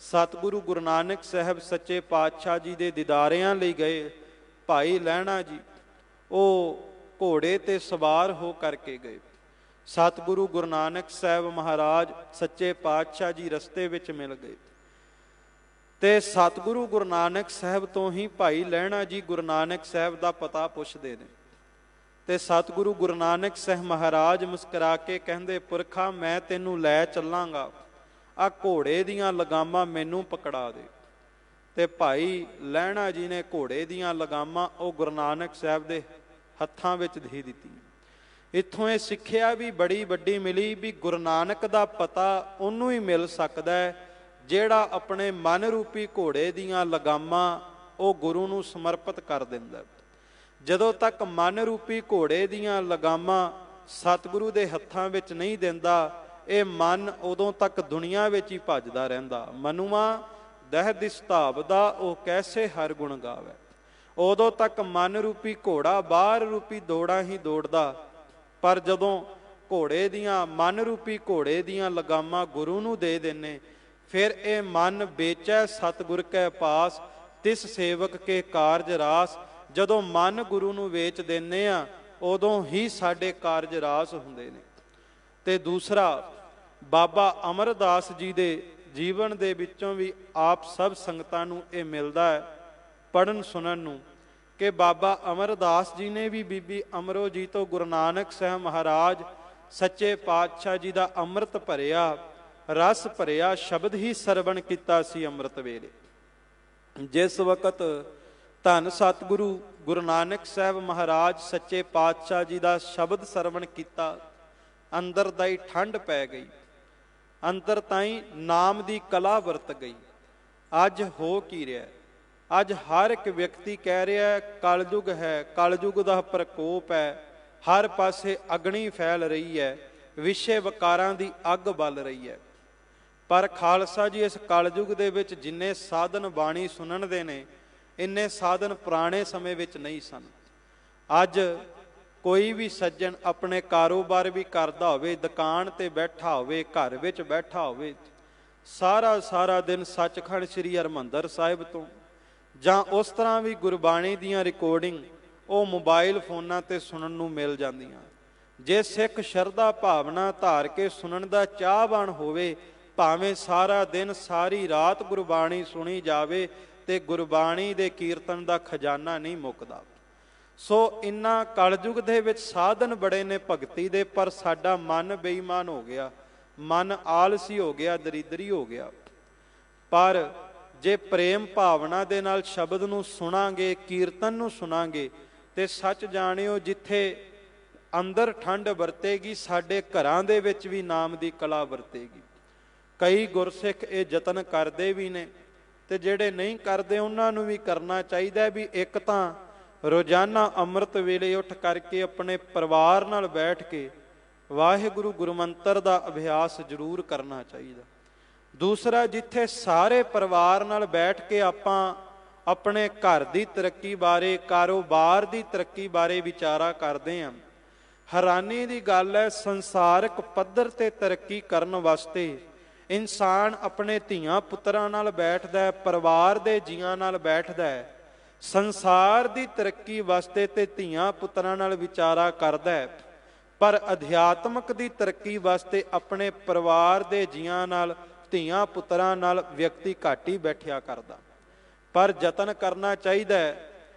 ਸਤਿਗੁਰੂ ਗੁਰੂ ਨਾਨਕ ਸਾਹਿਬ ਸੱਚੇ ਪਾਤਸ਼ਾਹ ਜੀ ਦੇ ਦੀਦਾਰਿਆਂ ਲਈ ਗਏ, ਭਾਈ ਲਹਿਣਾ ਜੀ ਉਹ ਘੋੜੇ ਤੇ ਸਵਾਰ ਹੋ ਕਰਕੇ ਗਏ। ਸਤਿਗੁਰੂ ਗੁਰੂ ਨਾਨਕ ਸਾਹਿਬ ਮਹਾਰਾਜ ਸੱਚੇ ਪਾਤਸ਼ਾਹ ਜੀ ਰਸਤੇ ਵਿੱਚ ਮਿਲ ਗਏ, ਤੇ ਸਤਿਗੁਰੂ ਗੁਰੂ ਨਾਨਕ ਸਾਹਿਬ ਤੋਂ ਹੀ ਭਾਈ ਲਹਿਣਾ ਜੀ ਗੁਰੂ ਨਾਨਕ ਸਾਹਿਬ ਦਾ ਪਤਾ ਪੁੱਛਦੇ ਨੇ। ਤੇ ਸਤਿਗੁਰੂ ਗੁਰੂ ਨਾਨਕ ਸਾਹਿਬ ਮਹਾਰਾਜ ਮੁਸਕਰਾ ਕੇ ਕਹਿੰਦੇ, ਪੁਰਖਾ ਮੈਂ ਤੈਨੂੰ ਲੈ ਚੱਲਾਂਗਾ, ਆ ਘੋੜੇ ਦੀਆਂ ਲਗਾਮਾਂ ਮੈਨੂੰ ਪਕੜਾ ਦੇ। ਤੇ ਭਾਈ ਲਹਿਣਾ ਜੀ ਨੇ ਘੋੜੇ ਦੀਆਂ ਲਗਾਮਾਂ ਉਹ ਗੁਰੂ ਨਾਨਕ ਸਾਹਿਬ ਦੇ ਹੱਥਾਂ ਵਿੱਚ ਦੇ ਦਿੱਤੀ। ਇੱਥੋਂ ਇਹ ਸਿੱਖਿਆ ਵੀ ਬੜੀ ਵੱਡੀ ਮਿਲੀ ਵੀ ਗੁਰੂ ਨਾਨਕ ਦਾ ਪਤਾ ਉਹਨੂੰ ਹੀ ਮਿਲ ਸਕਦਾ ਹੈ ਜਿਹੜਾ ਆਪਣੇ ਮਨ ਰੂਪੀ ਘੋੜੇ ਦੀਆਂ ਲਗਾਮਾਂ ਉਹ ਗੁਰੂ ਨੂੰ ਸਮਰਪਿਤ ਕਰ ਦਿੰਦਾ। ਜਦੋਂ ਤੱਕ ਮਨ ਰੂਪੀ ਘੋੜੇ ਦੀਆਂ ਲਗਾਮਾਂ ਸਤਿਗੁਰੂ ਦੇ ਹੱਥਾਂ ਵਿੱਚ ਨਹੀਂ ਦਿੰਦਾ, ਇਹ ਮਨ ਉਦੋਂ ਤੱਕ ਦੁਨੀਆ ਵਿੱਚ ਹੀ ਭੱਜਦਾ ਰਹਿੰਦਾ। ਮਨੁਆ ਦਹਿ ਦਿਸ ਧਾਵਦਾ ਉਹ ਕੈਸੇ ਹਰ ਗੁਣ ਗਾਵੇ। ਉਦੋਂ ਤੱਕ ਮਨ ਰੂਪੀ ਘੋੜਾ ਬਾਹਰ ਰੂਪੀ ਦੌੜਾਂ ਹੀ ਦੌੜਦਾ, ਪਰ ਜਦੋਂ ਘੋੜੇ ਦੀਆਂ ਮਨ ਰੂਪੀ ਘੋੜੇ ਦੀਆਂ ਲਗਾਮਾਂ ਗੁਰੂ ਨੂੰ ਦੇ ਦਿੰਨੇ, ਫਿਰ ਇਹ ਮਨ ਵੇਚੈ ਸਤਿਗੁਰ ਕੈ ਪਾਸ ਤਿਸ ਸੇਵਕ ਕੇ ਕਾਰਜ ਰਾਸ। ਜਦੋਂ ਮਨ ਗੁਰੂ ਨੂੰ ਵੇਚ ਦਿੰਨੇ ਆ, ਉਦੋਂ ਹੀ ਸਾਡੇ ਕਾਰਜ ਰਾਸ ਹੁੰਦੇ ਨੇ। ਤੇ ਦੂਸਰਾ ਬਾਬਾ ਅਮਰਦਾਸ ਜੀ ਦੇ ਜੀਵਨ ਦੇ ਵਿੱਚੋਂ ਵੀ ਆਪ ਸਭ ਸੰਗਤਾਂ ਨੂੰ ਇਹ ਮਿਲਦਾ ਹੈ ਪੜ੍ਹਨ ਸੁਣਨ ਨੂੰ ਕਿ ਬਾਬਾ ਅਮਰਦਾਸ ਜੀ ਨੇ ਵੀ ਬੀਬੀ ਅਮਰੋ ਜੀ ਤੋਂ ਗੁਰੂ ਨਾਨਕ ਸਾਹਿਬ ਮਹਾਰਾਜ ਸੱਚੇ ਪਾਤਸ਼ਾਹ ਜੀ ਦਾ ਅੰਮ੍ਰਿਤ ਭਰਿਆ, ਰਸ ਭਰਿਆ ਸ਼ਬਦ ਹੀ ਸਰਵਣ ਕੀਤਾ ਸੀ ਅੰਮ੍ਰਿਤ ਵੇਲੇ। ਜਿਸ ਵਕਤ ਧੰਨ ਸਤਿਗੁਰੂ ਗੁਰੂ ਨਾਨਕ ਸਾਹਿਬ ਮਹਾਰਾਜ ਸੱਚੇ ਪਾਤਸ਼ਾਹ ਜੀ ਦਾ ਸ਼ਬਦ ਸਰਵਣ ਕੀਤਾ, ਅੰਦਰ ਦਾ ਹੀ ਠੰਡ ਪੈ ਗਈ, ਅੰਦਰ ਤਾਈਂ ਨਾਮ ਦੀ ਕਲਾ ਵਰਤ ਗਈ। ਅੱਜ ਹੋ ਕੀ ਰਿਹਾ? ਅੱਜ ਹਰ ਇੱਕ ਵਿਅਕਤੀ ਕਹਿ ਰਿਹਾ ਕਲਯੁਗ ਹੈ, ਕਲਯੁਗ ਦਾ ਪ੍ਰਕੋਪ ਹੈ, ਹਰ ਪਾਸੇ ਅਗਨੀ ਫੈਲ ਰਹੀ ਹੈ, ਵਿਸ਼ੇ ਵਿਕਾਰਾਂ ਦੀ ਅੱਗ ਬਲ ਰਹੀ ਹੈ। ਪਰ ਖਾਲਸਾ ਜੀ, ਇਸ ਕਲਯੁਗ ਦੇ ਵਿੱਚ ਜਿੰਨੇ ਸਾਧਨ ਬਾਣੀ ਸੁਣਨ ਦੇ ਨੇ, ਇੰਨੇ ਸਾਧਨ ਪੁਰਾਣੇ ਸਮੇਂ ਵਿੱਚ ਨਹੀਂ ਸਨ। ਅੱਜ ਕੋਈ ਵੀ ਸੱਜਣ ਆਪਣੇ ਕਾਰੋਬਾਰ ਵੀ ਕਰਦਾ ਹੋਵੇ, ਦੁਕਾਨ ਤੇ ਬੈਠਾ ਹੋਵੇ, ਘਰ ਵਿੱਚ ਬੈਠਾ ਹੋਵੇ, ਸਾਰਾ ਦਿਨ ਸੱਚਖੰਡ ਸ੍ਰੀ ਹਰਿਮੰਦਰ ਸਾਹਿਬ ਤੋਂ ਜਾਂ ਉਸ ਤਰ੍ਹਾਂ ਵੀ ਗੁਰਬਾਣੀ ਦੀਆਂ ਰਿਕਾਰਡਿੰਗ ਉਹ ਮੋਬਾਈਲ ਫੋਨਾਂ ਤੇ ਸੁਣਨ ਨੂੰ ਮਿਲ ਜਾਂਦੀਆਂ। ਜੇ ਸਿੱਖ ਸ਼ਰਧਾ ਭਾਵਨਾ ਧਾਰ ਕੇ ਸੁਣਨ ਦਾ ਚਾਹਵਾਨ ਹੋਵੇ, ਭਾਵੇਂ ਸਾਰਾ ਦਿਨ ਸਾਰੀ ਰਾਤ ਗੁਰਬਾਣੀ ਸੁਣੀ ਜਾਵੇ ਤੇ ਗੁਰਬਾਣੀ ਦੇ ਕੀਰਤਨ ਦਾ ਖਜ਼ਾਨਾ ਨਹੀਂ ਮੁੱਕਦਾ। ਸੋ ਇਨ੍ਹਾਂ ਕਲਯੁਗ ਦੇ ਵਿੱਚ ਸਾਧਨ ਬੜੇ ਨੇ ਭਗਤੀ ਦੇ, ਪਰ ਸਾਡਾ ਮਨ ਬੇਈਮਾਨ ਹੋ ਗਿਆ, ਮਨ ਆਲਸੀ ਹੋ ਗਿਆ, ਦਰਿਦਰੀ ਹੋ ਗਿਆ। ਪਰ ਜੇ ਪ੍ਰੇਮ ਭਾਵਨਾ ਦੇ ਨਾਲ ਸ਼ਬਦ ਨੂੰ ਸੁਣਾਂਗੇ, ਕੀਰਤਨ ਨੂੰ ਸੁਣਾਂਗੇ, ਤੇ ਸੱਚ ਜਾਣਿਓ ਜਿੱਥੇ ਅੰਦਰ ਠੰਡ ਵਰਤੇਗੀ, ਸਾਡੇ ਘਰਾਂ ਦੇ ਵਿੱਚ ਵੀ ਨਾਮ ਦੀ ਕਲਾ ਵਰਤੇਗੀ। ਕਈ ਗੁਰਸਿੱਖ ਇਹ ਯਤਨ ਕਰਦੇ ਵੀ ਨੇ, ਤੇ ਜਿਹੜੇ ਨਹੀਂ ਕਰਦੇ ਉਹਨਾਂ ਨੂੰ ਵੀ ਕਰਨਾ ਚਾਹੀਦਾ ਵੀ ਇੱਕ ਤਾਂ ਰੋਜ਼ਾਨਾ ਅੰਮ੍ਰਿਤ ਵੇਲੇ ਉੱਠ ਕਰਕੇ ਆਪਣੇ ਪਰਿਵਾਰ ਨਾਲ ਬੈਠ ਕੇ ਵਾਹਿਗੁਰੂ ਗੁਰਮੰਤਰ ਦਾ ਅਭਿਆਸ ਜ਼ਰੂਰ ਕਰਨਾ ਚਾਹੀਦਾ। ਦੂਸਰਾ, ਜਿੱਥੇ ਸਾਰੇ ਪਰਿਵਾਰ ਨਾਲ ਬੈਠ ਕੇ ਆਪਾਂ ਆਪਣੇ ਘਰ ਦੀ ਤਰੱਕੀ ਬਾਰੇ, ਕਾਰੋਬਾਰ ਦੀ ਤਰੱਕੀ ਬਾਰੇ ਵਿਚਾਰਾ ਕਰਦੇ ਹਾਂ, ਹੈਰਾਨੀ ਦੀ ਗੱਲ ਹੈ, ਸੰਸਾਰਕ ਪੱਧਰ ਤੇ ਤਰੱਕੀ ਕਰਨ ਵਾਸਤੇ ਇਨਸਾਨ ਆਪਣੇ ਧੀਆਂ ਪੁੱਤਰਾਂ ਨਾਲ ਬੈਠਦਾ ਹੈ, ਪਰਿਵਾਰ ਦੇ ਜੀਆਂ ਨਾਲ ਬੈਠਦਾ ਹੈ। ਸੰਸਾਰ ਦੀ ਤਰੱਕੀ ਵਾਸਤੇ ਤੇ ਧੀਆਂ ਪੁੱਤਰਾਂ ਨਾਲ ਵਿਚਾਰਾ ਕਰਦਾ ਹੈ, ਪਰ ਅਧਿਆਤਮਕ ਦੀ ਤਰੱਕੀ ਵਾਸਤੇ ਆਪਣੇ ਪਰਿਵਾਰ ਦੇ ਜੀਆਂ ਨਾਲ, ਧੀਆਂ ਪੁੱਤਰਾਂ ਨਾਲ ਵਿਅਕਤੀ ਘੱਟ ਹੀ ਬੈਠਿਆ ਕਰਦਾ। ਪਰ ਯਤਨ ਕਰਨਾ ਚਾਹੀਦਾ ਹੈ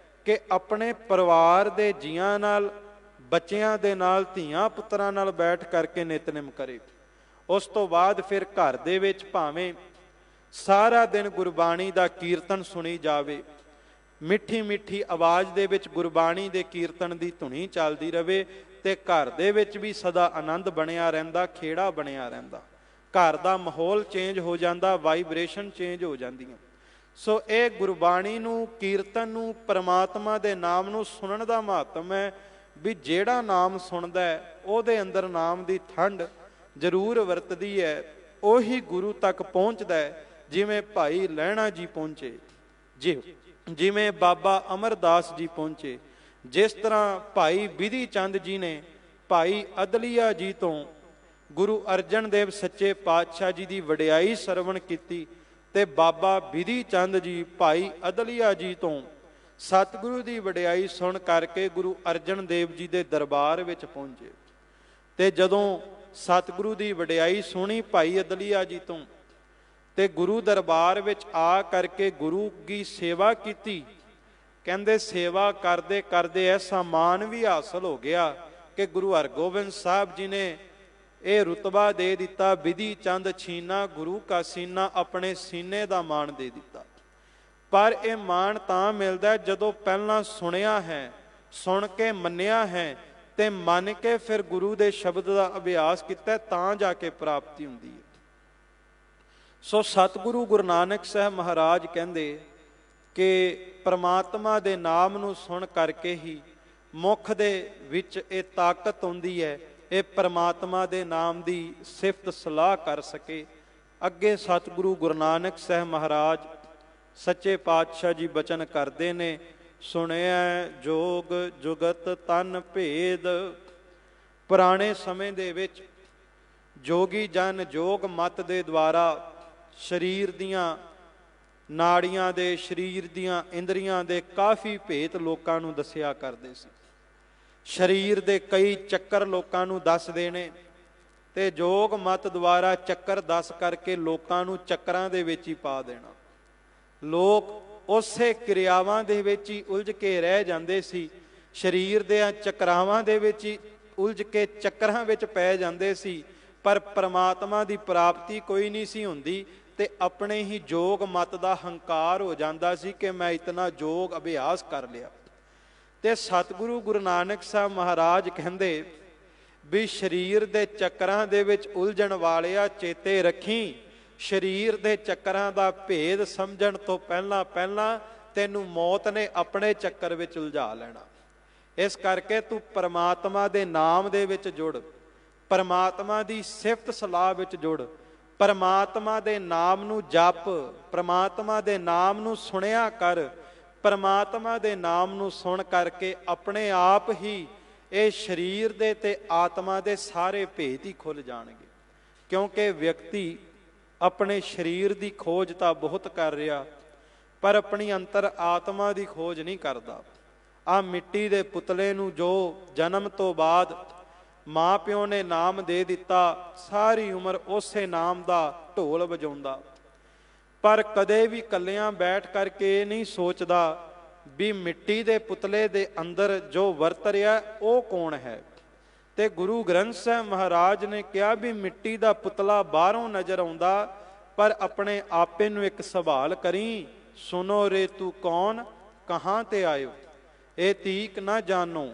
ਕਿ ਆਪਣੇ ਪਰਿਵਾਰ ਦੇ ਜੀਆਂ ਨਾਲ, ਬੱਚਿਆਂ ਦੇ ਨਾਲ, ਧੀਆਂ ਪੁੱਤਰਾਂ ਨਾਲ ਬੈਠ ਕਰਕੇ ਨਿਤਨੇਮ ਕਰੇ। ਉਸ ਤੋਂ ਬਾਅਦ ਫਿਰ ਘਰ ਦੇ ਵਿੱਚ ਭਾਵੇਂ ਸਾਰਾ ਦਿਨ ਗੁਰਬਾਣੀ ਦਾ ਕੀਰਤਨ ਸੁਣੀ ਜਾਵੇ, ਮਿੱਠੀ ਮਿੱਠੀ ਆਵਾਜ਼ ਦੇ ਵਿੱਚ ਗੁਰਬਾਣੀ ਦੇ ਕੀਰਤਨ ਦੀ ਧੁਨੀ ਚੱਲਦੀ ਰਹੇ, ਤੇ ਘਰ ਦੇ ਵਿੱਚ ਵੀ ਸਦਾ ਆਨੰਦ ਬਣਿਆ ਰਹਿੰਦਾ, ਖੇੜਾ ਬਣਿਆ ਰਹਿੰਦਾ। ਘਰ ਦਾ ਮਾਹੌਲ ਚੇਂਜ ਹੋ ਜਾਂਦਾ, ਵਾਈਬ੍ਰੇਸ਼ਨ ਚੇਂਜ ਹੋ ਜਾਂਦੀਆਂ। ਸੋ ਇਹ ਗੁਰਬਾਣੀ ਨੂੰ, ਕੀਰਤਨ ਨੂੰ, ਪਰਮਾਤਮਾ ਦੇ ਨਾਮ ਨੂੰ ਸੁਣਨ ਦਾ ਮਹੱਤਵ ਹੈ ਵੀ ਜਿਹੜਾ ਨਾਮ ਸੁਣਦਾ ਹੈ ਉਹਦੇ ਅੰਦਰ ਨਾਮ ਦੀ ਠੰਡ ਜ਼ਰੂਰ ਵਰਤਦੀ ਹੈ, ਉਹੀ ਗੁਰੂ ਤੱਕ ਪਹੁੰਚਦਾ ਹੈ। ਜਿਵੇਂ ਭਾਈ ਲਹਿਣਾ ਜੀ ਪਹੁੰਚੇ, ਜਿਵੇਂ ਬਾਬਾ ਅਮਰਦਾਸ ਜੀ ਪਹੁੰਚੇ, ਜਿਸ ਤਰ੍ਹਾਂ ਭਾਈ ਬਿਧੀ ਚੰਦ ਜੀ ਨੇ ਭਾਈ ਅਦਲੀਆ ਜੀ ਤੋਂ ਗੁਰੂ ਅਰਜਨ ਦੇਵ ਸੱਚੇ ਪਾਤਸ਼ਾਹ ਜੀ ਦੀ ਵਡਿਆਈ ਸਰਵਣ ਕੀਤੀ, ਤੇ ਬਾਬਾ ਬਿਧੀ ਚੰਦ ਜੀ ਭਾਈ ਅਦਲੀਆ ਜੀ ਤੋਂ ਸਤਿਗੁਰੂ ਦੀ ਵਡਿਆਈ ਸੁਣ ਕਰਕੇ ਗੁਰੂ ਅਰਜਨ ਦੇਵ ਜੀ ਦੇ ਦਰਬਾਰ ਵਿੱਚ ਪਹੁੰਚੇ। ਤੇ ਜਦੋਂ ਸਤਿਗੁਰੂ ਦੀ ਵਡਿਆਈ ਸੁਣੀ ਭਾਈ ਅਦਲੀਆ ਜੀ ਤੋਂ, ਤੇ ਗੁਰੂ ਦਰਬਾਰ ਵਿੱਚ ਆ ਕਰਕੇ ਗੁਰੂ ਦੀ ਸੇਵਾ ਕੀਤੀ। ਕਹਿੰਦੇ ਸੇਵਾ ਕਰਦੇ ਕਰਦੇ ਐਸਾ ਮਾਣ ਵੀ ਹਾਸਲ ਹੋ ਗਿਆ ਕਿ ਗੁਰੂ ਹਰਗੋਬਿੰਦ ਸਾਹਿਬ ਜੀ ਨੇ ਇਹ ਰੁਤਬਾ ਦੇ ਦਿੱਤਾ, ਬਿਧੀ ਚੰਦ ਛੀਨਾ ਗੁਰੂ ਕਾ ਸੀਨਾ, ਆਪਣੇ ਸੀਨੇ ਦਾ ਮਾਣ ਦੇ ਦਿੱਤਾ। ਪਰ ਇਹ ਮਾਣ ਤਾਂ ਮਿਲਦਾ ਜਦੋਂ ਪਹਿਲਾਂ ਸੁਣਿਆ ਹੈ, ਸੁਣ ਕੇ ਮੰਨਿਆ ਹੈ, ਤੇ ਮੰਨ ਕੇ ਫਿਰ ਗੁਰੂ ਦੇ ਸ਼ਬਦ ਦਾ ਅਭਿਆਸ ਕੀਤਾ, ਤਾਂ ਜਾ ਕੇ ਪ੍ਰਾਪਤੀ ਹੁੰਦੀ ਹੈ। ਸੋ ਸਤਿਗੁਰੂ ਗੁਰੂ ਨਾਨਕ ਸਾਹਿਬ ਮਹਾਰਾਜ ਕਹਿੰਦੇ ਕਿ ਪ੍ਰਮਾਤਮਾ ਦੇ ਨਾਮ ਨੂੰ ਸੁਣ ਕਰਕੇ ਹੀ ਮੁਖ ਦੇ ਵਿੱਚ ਇਹ ਤਾਕਤ ਹੁੰਦੀ ਹੈ, ਇਹ ਪ੍ਰਮਾਤਮਾ ਦੇ ਨਾਮ ਦੀ ਸਿਫਤ ਸਲਾਹ ਕਰ ਸਕੇ। ਅੱਗੇ ਸਤਿਗੁਰੂ ਗੁਰੂ ਨਾਨਕ ਸਾਹਿਬ ਮਹਾਰਾਜ ਸੱਚੇ ਪਾਤਸ਼ਾਹ ਜੀ ਬਚਨ ਕਰਦੇ ਨੇ, ਸੁਣਿਆ ਜੋਗ ਜੁਗਤ ਤਨ ਭੇਦ। ਪੁਰਾਣੇ ਸਮੇਂ ਦੇ ਵਿੱਚ ਜੋਗੀ ਜਨ ਜੋਗ ਮਤ ਦੇ ਦੁਆਰਾ ਸਰੀਰ ਦੀਆਂ ਨਾੜੀਆਂ ਦੇ, ਸਰੀਰ ਦੀਆਂ ਇੰਦਰੀਆਂ ਦੇ ਕਾਫੀ ਭੇਤ ਲੋਕਾਂ ਨੂੰ ਦੱਸਿਆ ਕਰਦੇ ਸੀ। ਸਰੀਰ ਦੇ ਕਈ ਚੱਕਰ ਲੋਕਾਂ ਨੂੰ ਦੱਸ ਦੇਣੇ, ਤੇ ਜੋਗ ਮਤ ਦੁਆਰਾ ਚੱਕਰ ਦੱਸ ਕਰਕੇ ਲੋਕਾਂ ਨੂੰ ਚੱਕਰਾਂ ਦੇ ਵਿੱਚ ਹੀ ਪਾ ਦੇਣਾ। ਲੋਕ ਉਸੇ ਕਿਰਿਆਵਾਂ ਦੇ ਵਿੱਚ ਹੀ ਉਲਝ ਕੇ ਰਹਿ ਜਾਂਦੇ ਸੀ, ਸਰੀਰ ਦੇ ਚੱਕਰਾਵਾਂ ਦੇ ਵਿੱਚ ਹੀ ਉਲਝ ਕੇ ਚੱਕਰਾਂ ਵਿੱਚ ਪੈ ਜਾਂਦੇ ਸੀ, ਪਰ ਪਰਮਾਤਮਾ ਦੀ ਪ੍ਰਾਪਤੀ ਕੋਈ ਨਹੀਂ ਸੀ ਹੁੰਦੀ। ਤੇ ਆਪਣੇ ਹੀ ਜੋਗ ਮਤ ਦਾ ਹੰਕਾਰ ਹੋ ਜਾਂਦਾ ਸੀ ਕਿ ਮੈਂ ਇਤਨਾ ਜੋਗ ਅਭਿਆਸ ਕਰ ਲਿਆ। ਤੇ ਸਤਿਗੁਰੂ ਗੁਰੂ ਨਾਨਕ ਸਾਹਿਬ ਮਹਾਰਾਜ ਕਹਿੰਦੇ ਵੀ ਸਰੀਰ ਦੇ ਚੱਕਰਾਂ ਦੇ ਵਿੱਚ ਉਲਝਣ ਵਾਲਿਆ ਚੇਤੇ ਰੱਖੀ, ਸਰੀਰ ਦੇ ਚੱਕਰਾਂ ਦਾ ਭੇਦ ਸਮਝਣ ਤੋਂ ਪਹਿਲਾਂ ਤੈਨੂੰ ਮੌਤ ਨੇ ਆਪਣੇ ਚੱਕਰ ਵਿੱਚ ਉਲਝਾ ਲੈਣਾ। ਇਸ ਕਰਕੇ ਤੂੰ ਪਰਮਾਤਮਾ ਦੇ ਨਾਮ ਦੇ ਵਿੱਚ ਜੁੜ, ਪਰਮਾਤਮਾ ਦੀ ਸਿਫਤ ਸਲਾਹ ਵਿੱਚ ਜੁੜ, ਪਰਮਾਤਮਾ ਦੇ ਨਾਮ ਨੂੰ ਜਪ, ਪਰਮਾਤਮਾ ਦੇ ਨਾਮ ਨੂੰ ਸੁਣਿਆ ਕਰ। ਪਰਮਾਤਮਾ ਦੇ ਨਾਮ ਨੂੰ ਸੁਣ ਕਰਕੇ ਆਪਣੇ ਆਪ ਹੀ ਇਹ ਸਰੀਰ ਦੇ ਤੇ ਆਤਮਾ ਦੇ ਸਾਰੇ ਭੇਦ ਹੀ ਖੁੱਲ ਜਾਣਗੇ। ਕਿਉਂਕਿ ਵਿਅਕਤੀ ਆਪਣੇ ਸਰੀਰ ਦੀ ਖੋਜ ਤਾਂ ਬਹੁਤ ਕਰ ਰਿਹਾ, ਪਰ ਆਪਣੀ ਅੰਤਰ ਆਤਮਾ ਦੀ ਖੋਜ ਨਹੀਂ ਕਰਦਾ। ਆਹ ਮਿੱਟੀ ਦੇ ਪੁਤਲੇ ਨੂੰ ਜੋ ਜਨਮ ਤੋਂ ਬਾਅਦ ਮਾਂ ਪਿਓ ਨੇ ਨਾਮ ਦੇ ਦਿੱਤਾ, ਸਾਰੀ ਉਮਰ ਉਸੇ ਨਾਮ ਦਾ ਢੋਲ ਵਜਾਉਂਦਾ, ਪਰ ਕਦੇ ਵੀ ਇਕੱਲਿਆਂ ਬੈਠ ਕਰਕੇ ਇਹ ਨਹੀਂ ਸੋਚਦਾ ਵੀ ਮਿੱਟੀ ਦੇ ਪੁਤਲੇ ਦੇ ਅੰਦਰ ਜੋ ਵਰਤ ਰਿਹਾ ਉਹ ਕੌਣ ਹੈ। ਤੇ ਗੁਰੂ ਗ੍ਰੰਥ ਸਾਹਿਬ ਮਹਾਰਾਜ ਨੇ ਕਿਹਾ ਵੀ ਮਿੱਟੀ ਦਾ ਪੁਤਲਾ ਬਾਹਰੋਂ ਨਜ਼ਰ ਆਉਂਦਾ, ਪਰ ਆਪਣੇ ਆਪੇ ਨੂੰ ਇੱਕ ਸਵਾਲ ਕਰੀ, ਸੁਨੋ ਰੇ ਤੂੰ ਕੌਣ ਕਹਾਂ ਤੇ ਆਇਓ, ਇਹ ਤੀਕ ਨਾ ਜਾਨੋ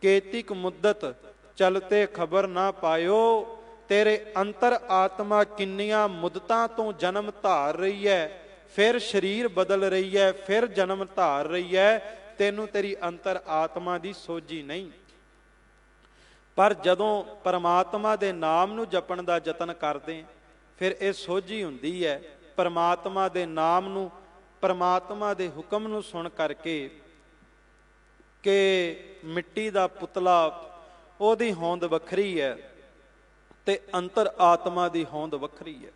ਕੇਤਿਕ ਮੁੱਦਤ ਚਲਤੇ ਖਬਰ ਨਾ ਪਾਇਓ। ਤੇਰੇ ਅੰਤਰ ਆਤਮਾ ਕਿੰਨੀਆਂ ਮੁੱਦਤਾਂ ਤੋਂ ਜਨਮ ਧਾਰ ਰਹੀ ਹੈ, ਫਿਰ ਸਰੀਰ ਬਦਲ ਰਹੀ ਹੈ, ਫਿਰ ਜਨਮ ਧਾਰ ਰਹੀ ਹੈ, ਤੈਨੂੰ ਤੇਰੀ ਅੰਤਰ ਆਤਮਾ ਦੀ ਸੋਝੀ ਨਹੀਂ। ਪਰ ਜਦੋਂ ਪਰਮਾਤਮਾ ਦੇ ਨਾਮ ਨੂੰ ਜਪਣ ਦਾ ਯਤਨ ਕਰਦੇ, ਫਿਰ ਇਹ ਸੋਝੀ ਹੁੰਦੀ ਹੈ। ਪਰਮਾਤਮਾ ਦੇ ਨਾਮ ਨੂੰ, ਪਰਮਾਤਮਾ ਦੇ ਹੁਕਮ ਨੂੰ ਸੁਣ ਕਰਕੇ ਕਿ ਮਿੱਟੀ ਦਾ ਪੁਤਲਾ ਉਹਦੀ ਹੋਂਦ ਵੱਖਰੀ ਹੈ ਤੇ ਅੰਤਰ ਆਤਮਾ ਦੀ ਹੋਂਦ ਵੱਖਰੀ ਹੈ।